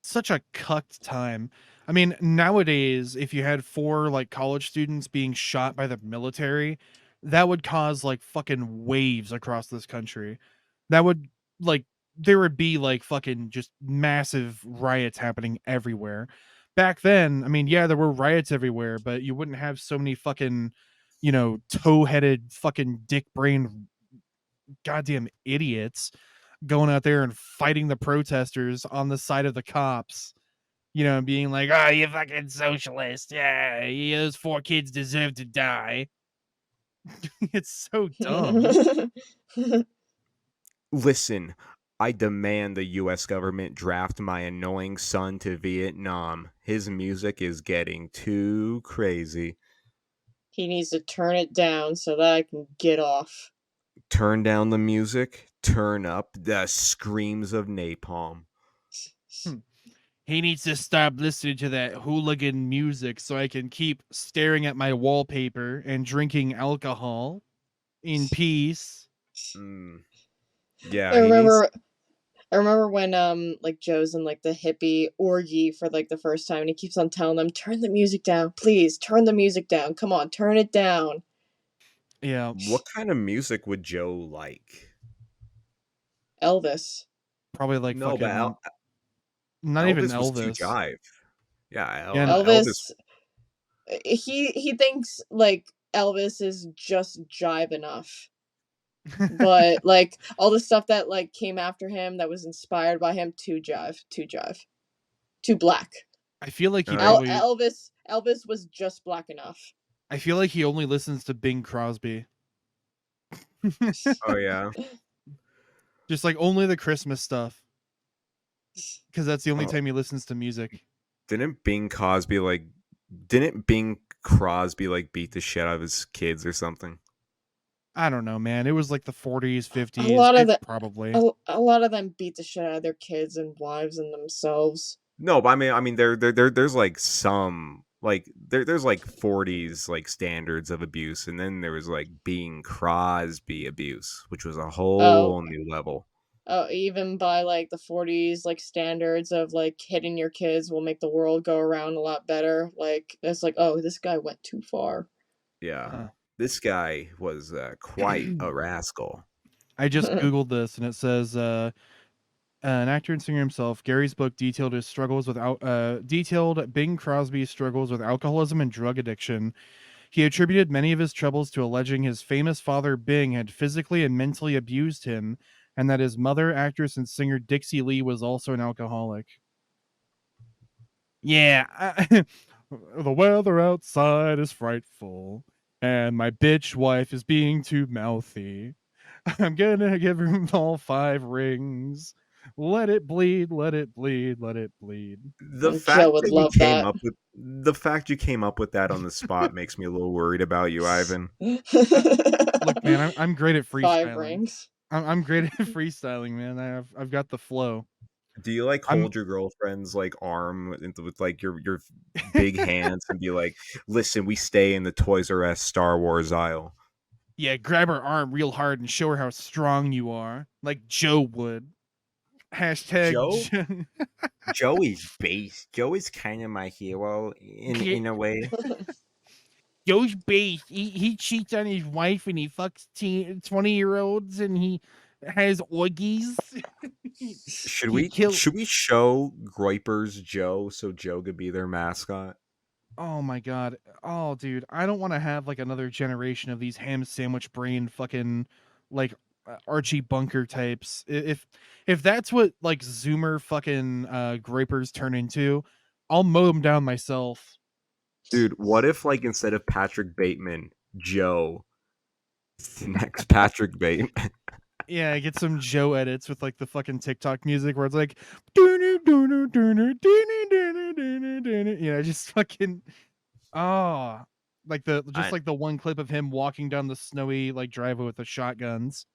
such a cucked time. I mean, nowadays, if you had four like college students being shot by the military, that would cause like fucking waves across this country. That would like there would be like fucking just massive riots happening everywhere. Back then, I mean, yeah, there were riots everywhere, but you wouldn't have so many fucking, toe-headed fucking dick-brained goddamn idiots going out there and fighting the protesters on the side of the cops, and being like, "Oh, you fucking socialist! Yeah, those four kids deserve to die." It's so dumb. Listen, I demand the US government draft my annoying son to Vietnam. His music is getting too crazy. He needs to turn it down so that I can get off. Turn down the music, turn up the screams of napalm. Hmm. He needs to stop listening to that hooligan music so I can keep staring at my wallpaper and drinking alcohol in peace. Mm. I Yeah, he needs. remember I remember when like Joe's in like the hippie orgy for like the first time and he keeps on telling them, turn the music down, please, turn the music down. Come on, turn it down. Yeah, What kind of music would Joe like? Elvis. probably like No, but fucking not even Elvis was too Elvis. jive. Yeah, Yeah, Elvis. Elvis he thinks like Elvis is just jive enough. But like all the stuff that like came after him that was inspired by him, too jive, too jive. Too black. I feel like he Yeah. probably Elvis was just black enough. I feel like he only listens to Bing Crosby. Oh yeah. Just like only the Christmas stuff. Because that's the only Oh, time he listens to music. didn't Bing Crosby like? Didn't Bing Crosby like beat the shit out of his kids or something? I don't know, man. It was like the 40s, A 50s. lot of the Probably. a lot of them beat the shit out of their kids and wives and themselves. No, but I mean, there's like some like there's like 40s like standards of abuse, and then there was like Bing Crosby abuse, which was a Oh, whole new level. oh, even by like the 40s like standards of like hitting your kids will make the world go around a lot better. Like it's like, oh, this guy went too far. Yeah, Huh. this guy was quite a rascal. I just Googled this and it says an actor and singer himself, Gary's book detailed Bing Crosby's struggles with alcoholism and drug addiction. He attributed many of his troubles to alleging his famous father Bing had physically and mentally abused him, and that his mother, actress and singer Dixie Lee, was also an alcoholic. Yeah, the weather outside is frightful, and my bitch wife is being too mouthy. I'm gonna give him all 5 rings. Let it bleed, let it bleed, let it bleed. The Joe fact would that you love came that. up with the fact you came up with that on the spot makes me a little worried about you, Ivan. Look, man, I'm great at 5 freestyling. rings. I'm great at freestyling, man. I've got the flow. Do you like I'm hold your girlfriend's like arm with like your big hands and be like, "Listen, we stay in the Toys R Us Star Wars aisle." Yeah, grab her arm real hard and show her how strong you are, like Joe would. Hashtag Joe Joe. Joe is base. Joe is kind of my hero in a way. Joe's based. He cheats on his wife and he fucks 20-year-olds and he has orgies. Should He we kill. should we show Groypers Joe so Joe could be their mascot? Oh my god. Oh dude, I don't want to have like another generation of these ham sandwich brain fucking like Archie Bunker types. If that's what like Zoomer fucking grapers turn into, I'll mow them down myself. Dude, what if like instead of Patrick Bateman, Joe is the next Patrick Bateman? Yeah, get some Joe edits with like the fucking TikTok music where it's like dooner dooner dooner dooner dooner dooner dooner. Yeah, just fucking oh like the just I, like the one clip of him walking down the snowy like driveway with the shotguns.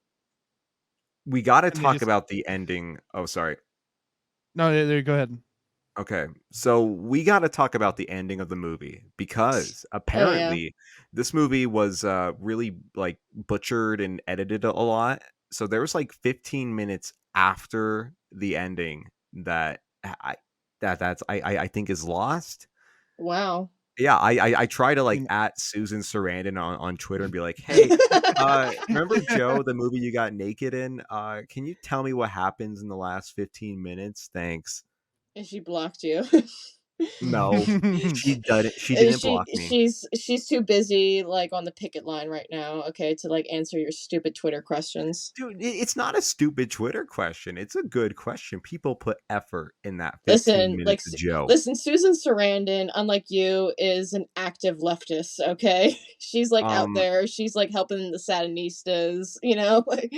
we got to And they talk just about the ending. Oh, sorry. no, there go ahead. Okay, so we got to talk about the ending of the movie because Oh yeah. apparently this movie was really like butchered and edited a lot. So there was like 15 minutes after the ending that I think is lost. Wow. Yeah, I try to I like mean at Susan Sarandon on Twitter and be like, hey, remember Joe, the movie you got naked in? Can you tell me what happens in the last 15 minutes? Thanks. And she blocked you. No, she didn't block me. She's too busy like on the picket line right now, okay, to like answer your stupid Twitter questions. Dude, it's not a stupid Twitter question. It's a good question. People put effort in that 15 Listen, minutes of Joe. listen, Susan Sarandon, unlike you, is an active leftist, okay? She's like out Um, there, she's like helping the Sandinistas, you know? Like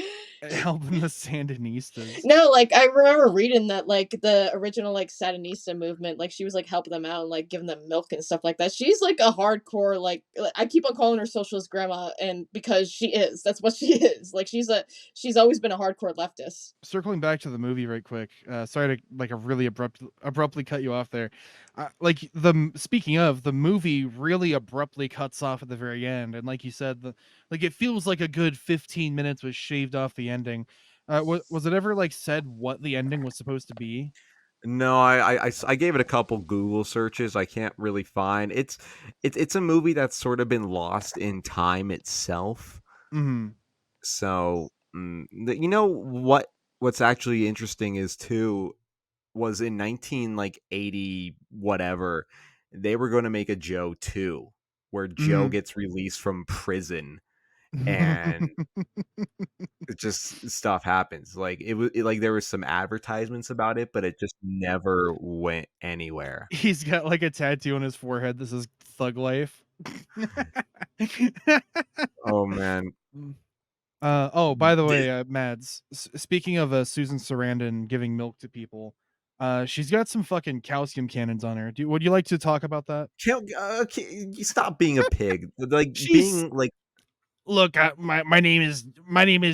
Helping the Sandinistas. no, like I remember reading that like the original like Sandinista movement, like she was like helping them out and like giving them milk and stuff like that. She's like a hardcore I keep on calling her socialist grandma and because she is. That's what she is. Like she's always been a hardcore leftist. Circling back to the movie right quick. Sorry to like a really abruptly cut you off there. Like speaking of the movie, really abruptly cuts off at the very end, and like you said, the like it feels like a good 15 minutes was shaved off the ending. Was it ever like said what the ending was supposed to be? no, I gave it a couple Google searches. I can't really find it's a movie that's sort of been lost in time itself. Hmm. So, you know what's actually interesting is too was in 19 like 80 whatever they were going to make a Joe 2 where Joe Hmm. gets released from prison and it just stuff happens. Like like there was some advertisements about it, but it just never went anywhere. He's got like a tattoo on his forehead. This is Thug Life. Oh man. Oh, by the Di- way, Mads, speaking of Susan Sarandon giving milk to people, she's got some fucking calcium cannons on her. Would you like to talk about that? you stop being a pig. Like She's being like look, my name is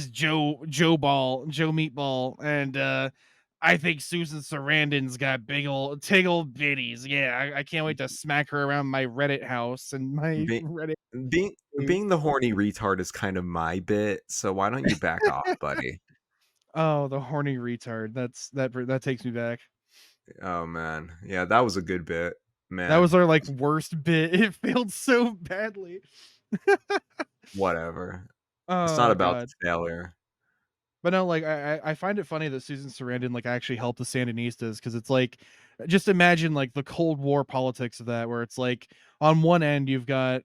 Joe Meatball, and I think Susan Sarandon's got big old tiggle bitties. Yeah, I can't wait to smack her around my Reddit house and my be, Reddit. being Cave. being the horny retard is kind of my bit, so why don't you back off, buddy? Oh, the horny retard. That takes me back. Oh man. Yeah, that was a good bit. That was Man, our like worst bit. It failed so badly. whatever. It's not Oh about god. the failure. But no, like I find it funny that Susan Sarandon like actually helped the Sandinistas because it's like just imagine like the Cold War politics of that, where it's like on one end you've got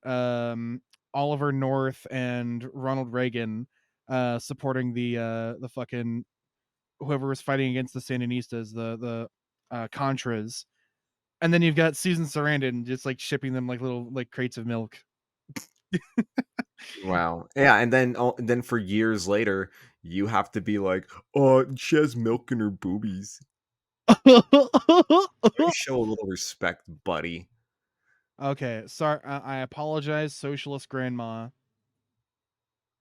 Oliver North and Ronald Reagan supporting the fucking whoever was fighting against the Sandinistas, the Contras, and then you've got Susan Sarandon just like shipping them like little like crates of milk. Wow. Yeah, and then for years later, you have to be like, "Oh, she has milk in her boobies." Maybe show a little respect, buddy. Okay, sorry. I apologize, socialist grandma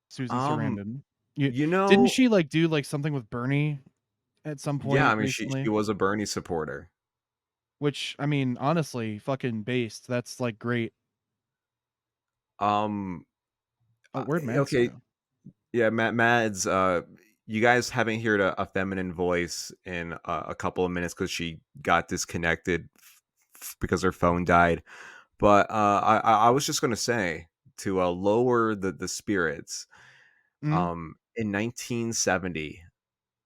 Susan Um, Sarandon. You you didn't know, she like do like something with Bernie at some yeah, I point mean, she recently? was a Bernie supporter. Which I mean, honestly, fucking based. That's like great. Um, Oh, where'd Mads okay, go? yeah, Mads, you guys haven't heard a feminine voice in a couple of minutes because she got disconnected because her phone died. But I was just gonna say to lower the spirits. Mm, In 1970,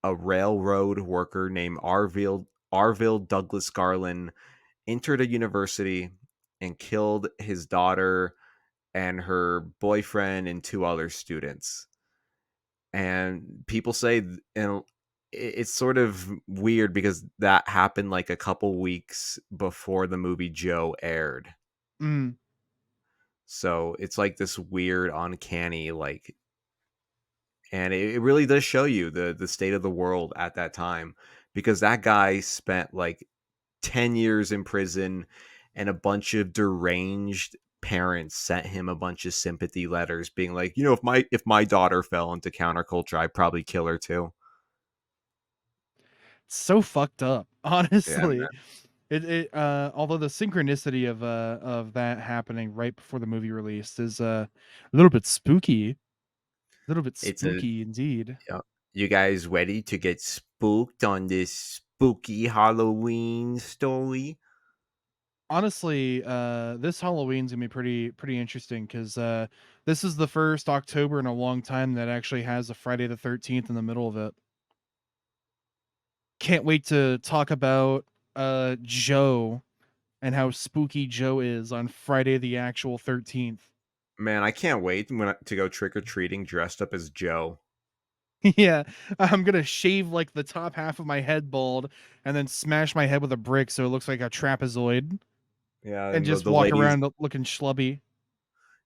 a railroad worker named Arville Douglas Garland entered a university and killed his daughter and her boyfriend and two other students. And people say, and it's sort of weird because that happened like a couple weeks before the movie Joe aired. mm. So it's like this weird, uncanny, like, and it really does show you the state of the world at that time because that guy spent like 10 years in prison and a bunch of deranged parents sent him a bunch of sympathy letters being like, you know, if my daughter fell into counterculture, I'd probably kill her too. So fucked up, Yeah, honestly. It although the synchronicity of that happening right before the movie released is a little bit spooky. A little bit it's a spooky indeed. you guys ready to get spooked on this spooky Halloween story? Honestly, this Halloween's gonna be pretty interesting because this is the first October in a long time that actually has a Friday the 13th in the middle of it. Can't wait to talk about Joe and how spooky Joe is on Friday the actual 13th. Man, I can't wait to go trick or treating dressed up as Joe. Yeah, I'm gonna shave like the top half of my head bald and then smash my head with a brick so it looks like a trapezoid Yeah, and and just the walk ladies, around looking schlubby.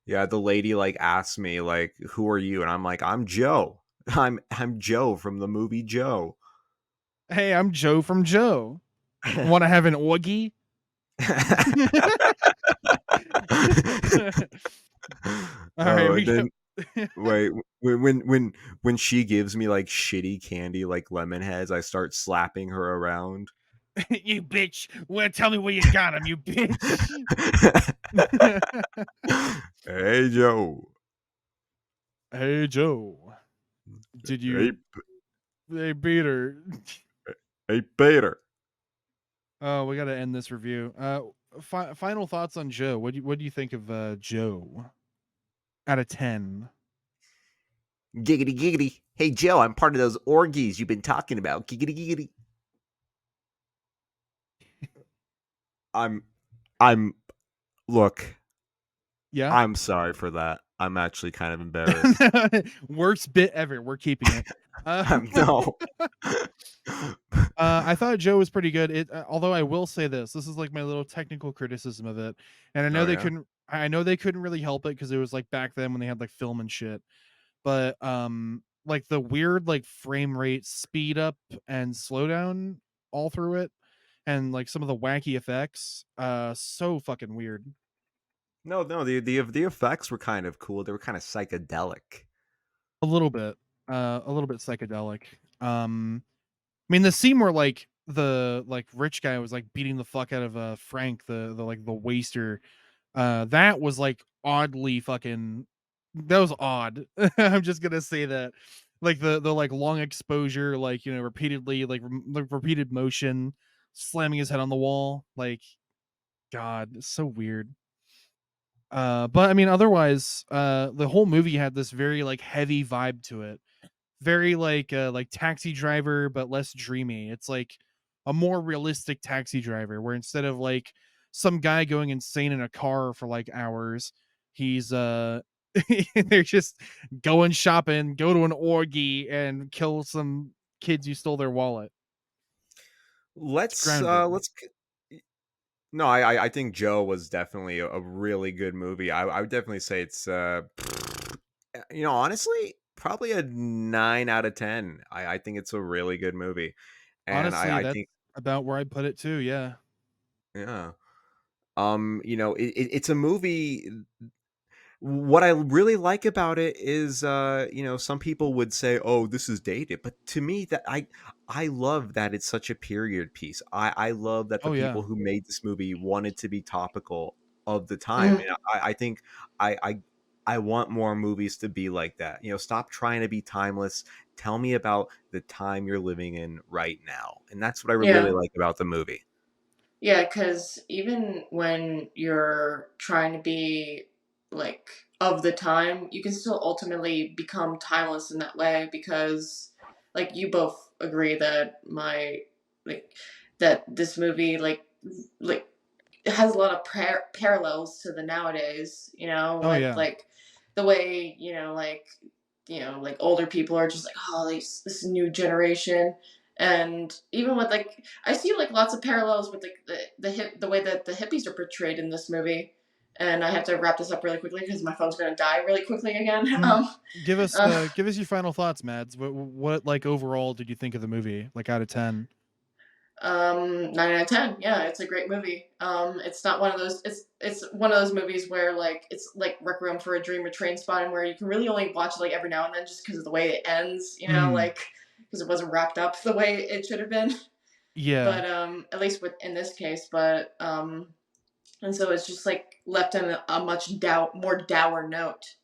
yeah, the lady like asks me like, "Who are you?" And I'm like, "I'm Joe. I'm Joe from the movie Joe." Hey, I'm Joe from Joe. Want to have an orgy? All right, Oh, and we then go. wait, when she gives me like shitty candy like lemon heads, I start slapping her around. You bitch. Well, tell me where you got him, you bitch. Hey Joe. Hey, Joe. Did Hey, you. Hey, Peter. hey Peter. Oh, we got to end this review. Final thoughts on Joe. What do you think of Joe out of 10? Giggity giggity. Hey Joe, I'm part of those orgies you've been talking about. Giggity giggity. I'm I'm look, Yeah. I'm sorry for that. I'm actually kind of embarrassed. Worst bit ever. We're keeping it. No. I thought Joe was pretty good. Although I will say this, this is like my little technical criticism of it, and I know Oh they yeah. couldn't. I know they couldn't really help it because it was like back then when they had like film and shit. But like the weird like frame rate speed up and slow down all through it, and like some of the wacky effects, so fucking weird. No, the effects were kind of cool. They were kind of psychedelic. A little bit psychedelic. I mean, the scene where like the like rich guy was like beating the fuck out of Frank, the like the waster, that was like oddly fucking. That was odd. I'm just gonna say that, like the like long exposure, like repeatedly like repeated motion, slamming his head on the wall, like God, it's so weird. But I mean, otherwise, the whole movie had this very like heavy vibe to it, very like Taxi Driver but less dreamy. It's like a more realistic Taxi Driver where instead of like some guy going insane in a car for like hours, he's they're just going shopping, go to an orgy and kill some kids who stole their wallet. It's grounded. Let's No, I think Joe was definitely a really good movie. I would definitely say it's honestly, probably a 9 out of 10. I think it's a really good movie. And Honestly, I that's think about where I put it too. Yeah. yeah. It's a movie. What I really like about it is, some people would say, "Oh, this is dated," but to me, that I love that it's such a period piece. I love that the Oh yeah. people who made this movie wanted to be topical of the time, Mhm. and I think I I I want more movies to be like that. Stop trying to be timeless. Tell me about the time you're living in right now, and that's what I really Yeah. like about the movie. Yeah, because even when you're trying to be like of the time, you can still ultimately become timeless in that way because like you both agree that like that this movie like it has a lot of parallels to the nowadays, Oh with yeah. like the way, like older people are just like, oh, this new generation. And even with like, I see like lots of parallels with like the way that the hippies are portrayed in this movie. And I have to wrap this up really quickly because my phone's gonna die really quickly again. Mhm. Uh, Give us your final thoughts, Mads. What like overall did you think of the movie? Like out of 10? 9 out of 10. Yeah, it's a great movie. It's not one of those. It's one of those movies where like it's like Requiem for a Dream or Train Spotting, where you can really only watch it like every now and then, just because of the way it ends. Mm, Like because it wasn't wrapped up the way it should have been. yeah. But at least in this case, but and so it's just like left on a much more dour note.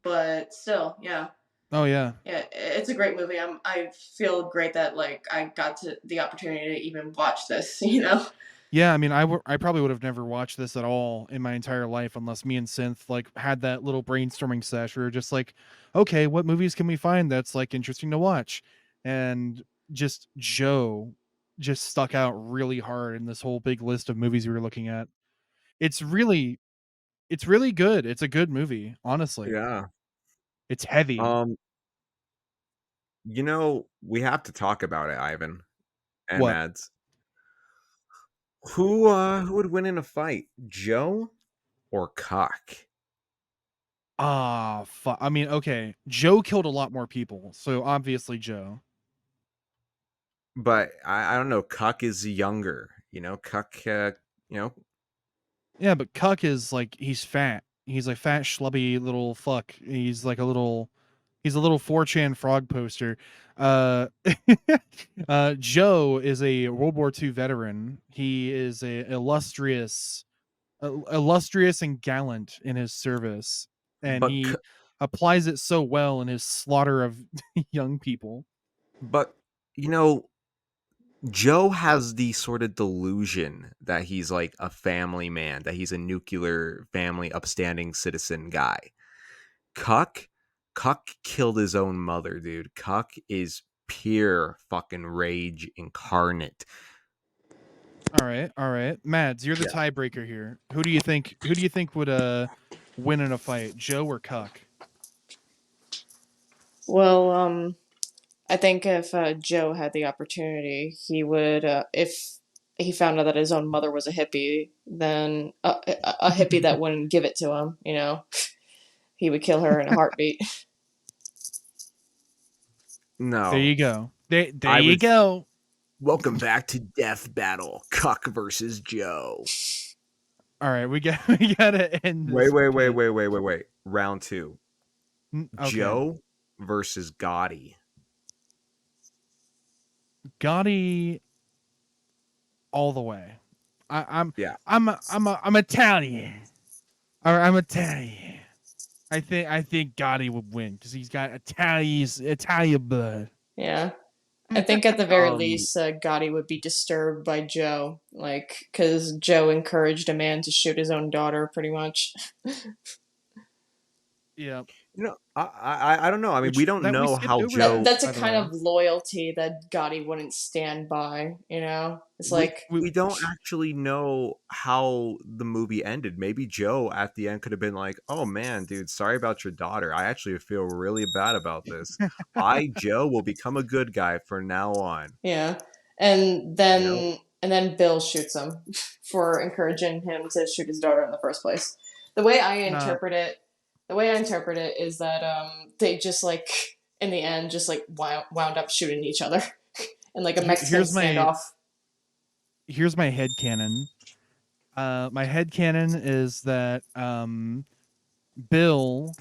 But still, yeah, Oh yeah. yeah, it's a great movie. I feel great that like I got to the opportunity to even watch this. Yeah, I mean, I probably would have never watched this at all in my entire life unless me and Synth like had that little brainstorming sesh. We were just like, okay, what movies can we find that's like interesting to watch? And just Joe. just stuck out really hard in this whole big list of movies we were looking at. It's really it's really good. It's a good movie, honestly. Yeah. It's heavy. Um, we have to talk about it, Ivan and What? Mads. Who would win in a fight, Joe or Cuck? Ah, I mean, okay. Joe killed a lot more people, so obviously Joe. But I don't know. Cuck is younger. Cuck. You know, Yeah, but Cuck is like he's fat. He's a fat schlubby little fuck. He's a little 4chan frog poster. Uh Joe is a World War II veteran. He is a illustrious and gallant in his service, and but he applies it so well in his slaughter of young people. but you know, Joe has the sort of delusion that he's like a family man, that he's a nuclear family, upstanding citizen guy. Cuck, Cuck killed his own mother, dude. Cuck is pure fucking rage incarnate. All right. Mads, you're the Yeah. tiebreaker here. Who do you think would win in a fight, Joe or Cuck? Well, I think if Joe had the opportunity, he would. If he found out that his own mother was a hippie, then a hippie that wouldn't give it to him, he would kill her in a heartbeat. There No, you go. There I you would. go. Welcome back to Death Battle, Cuck versus Joe. All right, we gotta end Wait, this wait, wait, because wait, wait, wait, wait. Round two. okay, Joe versus Gotti. Gotti all the way. I, I'm Yeah. I'm Italian. Or I'm Italian. I think Gotti would win because he's got Italian blood. Yeah. I think at the very Um. least, Gotti would be disturbed by Joe, like, because Joe encouraged a man to shoot his own daughter, pretty much. Yeah, I don't know. I mean, we which don't that we know skipped how over That that, Joe. that's a by the kind way. of loyalty that Gotti wouldn't stand by, It's We like, We we don't actually know how the movie ended. Maybe Joe at the end could have been like, "Oh man, dude, sorry about your daughter. I actually feel really bad about this. I, Joe, will become a good guy from now on." yeah. And You know? Bill shoots him for encouraging him to shoot his daughter in the first place. The way I nah. interpret it, the way I interpret it is that they just like in the end just like wound up shooting each other in like a Mexican Here's standoff. my head canon. My head canon is that Bill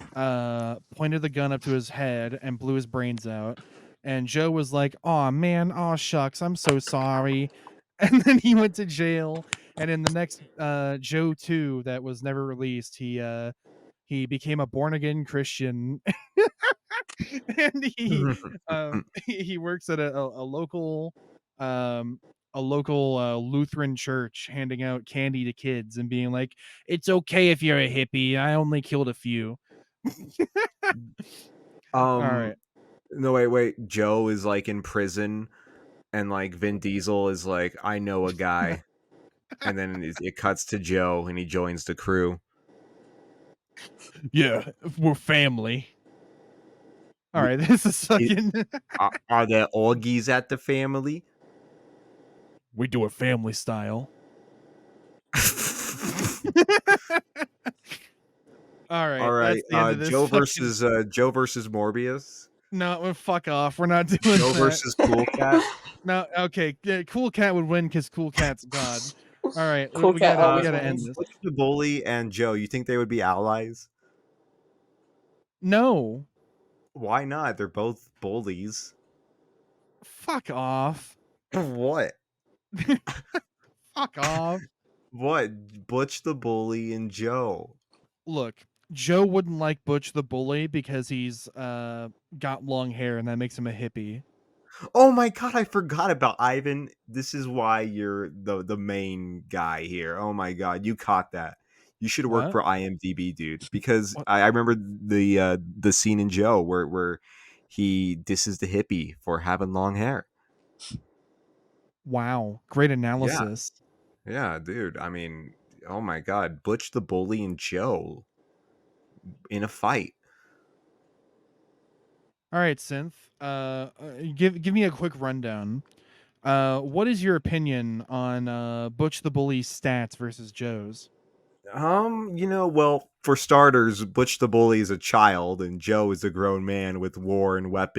pointed the gun up to his head and blew his brains out. And Joe was like, "Oh man, oh shucks, I'm so sorry." And then he went to jail. And in the next Joe 2 that was never released, he became a born again Christian. And he works at a local um Lutheran church, handing out candy to kids and being like, "It's okay if you're a hippie. I only killed a few." All um right. no, wait. Joe is like in prison and like Vin Diesel is like, "I know a guy." And then it cuts to Joe and he joins the crew. Yeah, we're family. All We, right, this is it, fucking. are there orgies at the family? We do it family style. All All right, right, that's the end of this fucking. Joe versus Morbius. No, fuck off. We're not doing Joe that. versus Cool Cat. No, okay. Yeah, Cool Cat would win because Cool Cat's God. All right, Cool Cat we always gotta end wins. this. Butch the Bully and Joe. You think they would be allies? No, Why not? They're both bullies. fuck off. What? Fuck off. What? Butch the Bully and Joe. Look, Joe wouldn't like Butch the Bully because he's got long hair and that makes him a hippie. Oh my god, I forgot about Ivan. This is why you're the main guy here. Oh my god, you caught that. You should work What? for IMDb, dude. Because What? I remember the scene in Joe where he disses the hippie for having long hair. Wow, great Yeah, analysis. yeah, dude. I mean, oh my god, Butch the Bully and Joe in a fight. All right, Synth. Give me a quick rundown. What is your opinion on Butch the Bully's stats versus Joe's? Well, for starters, Butch the Bully is a child and Joe is a grown man with war and weapons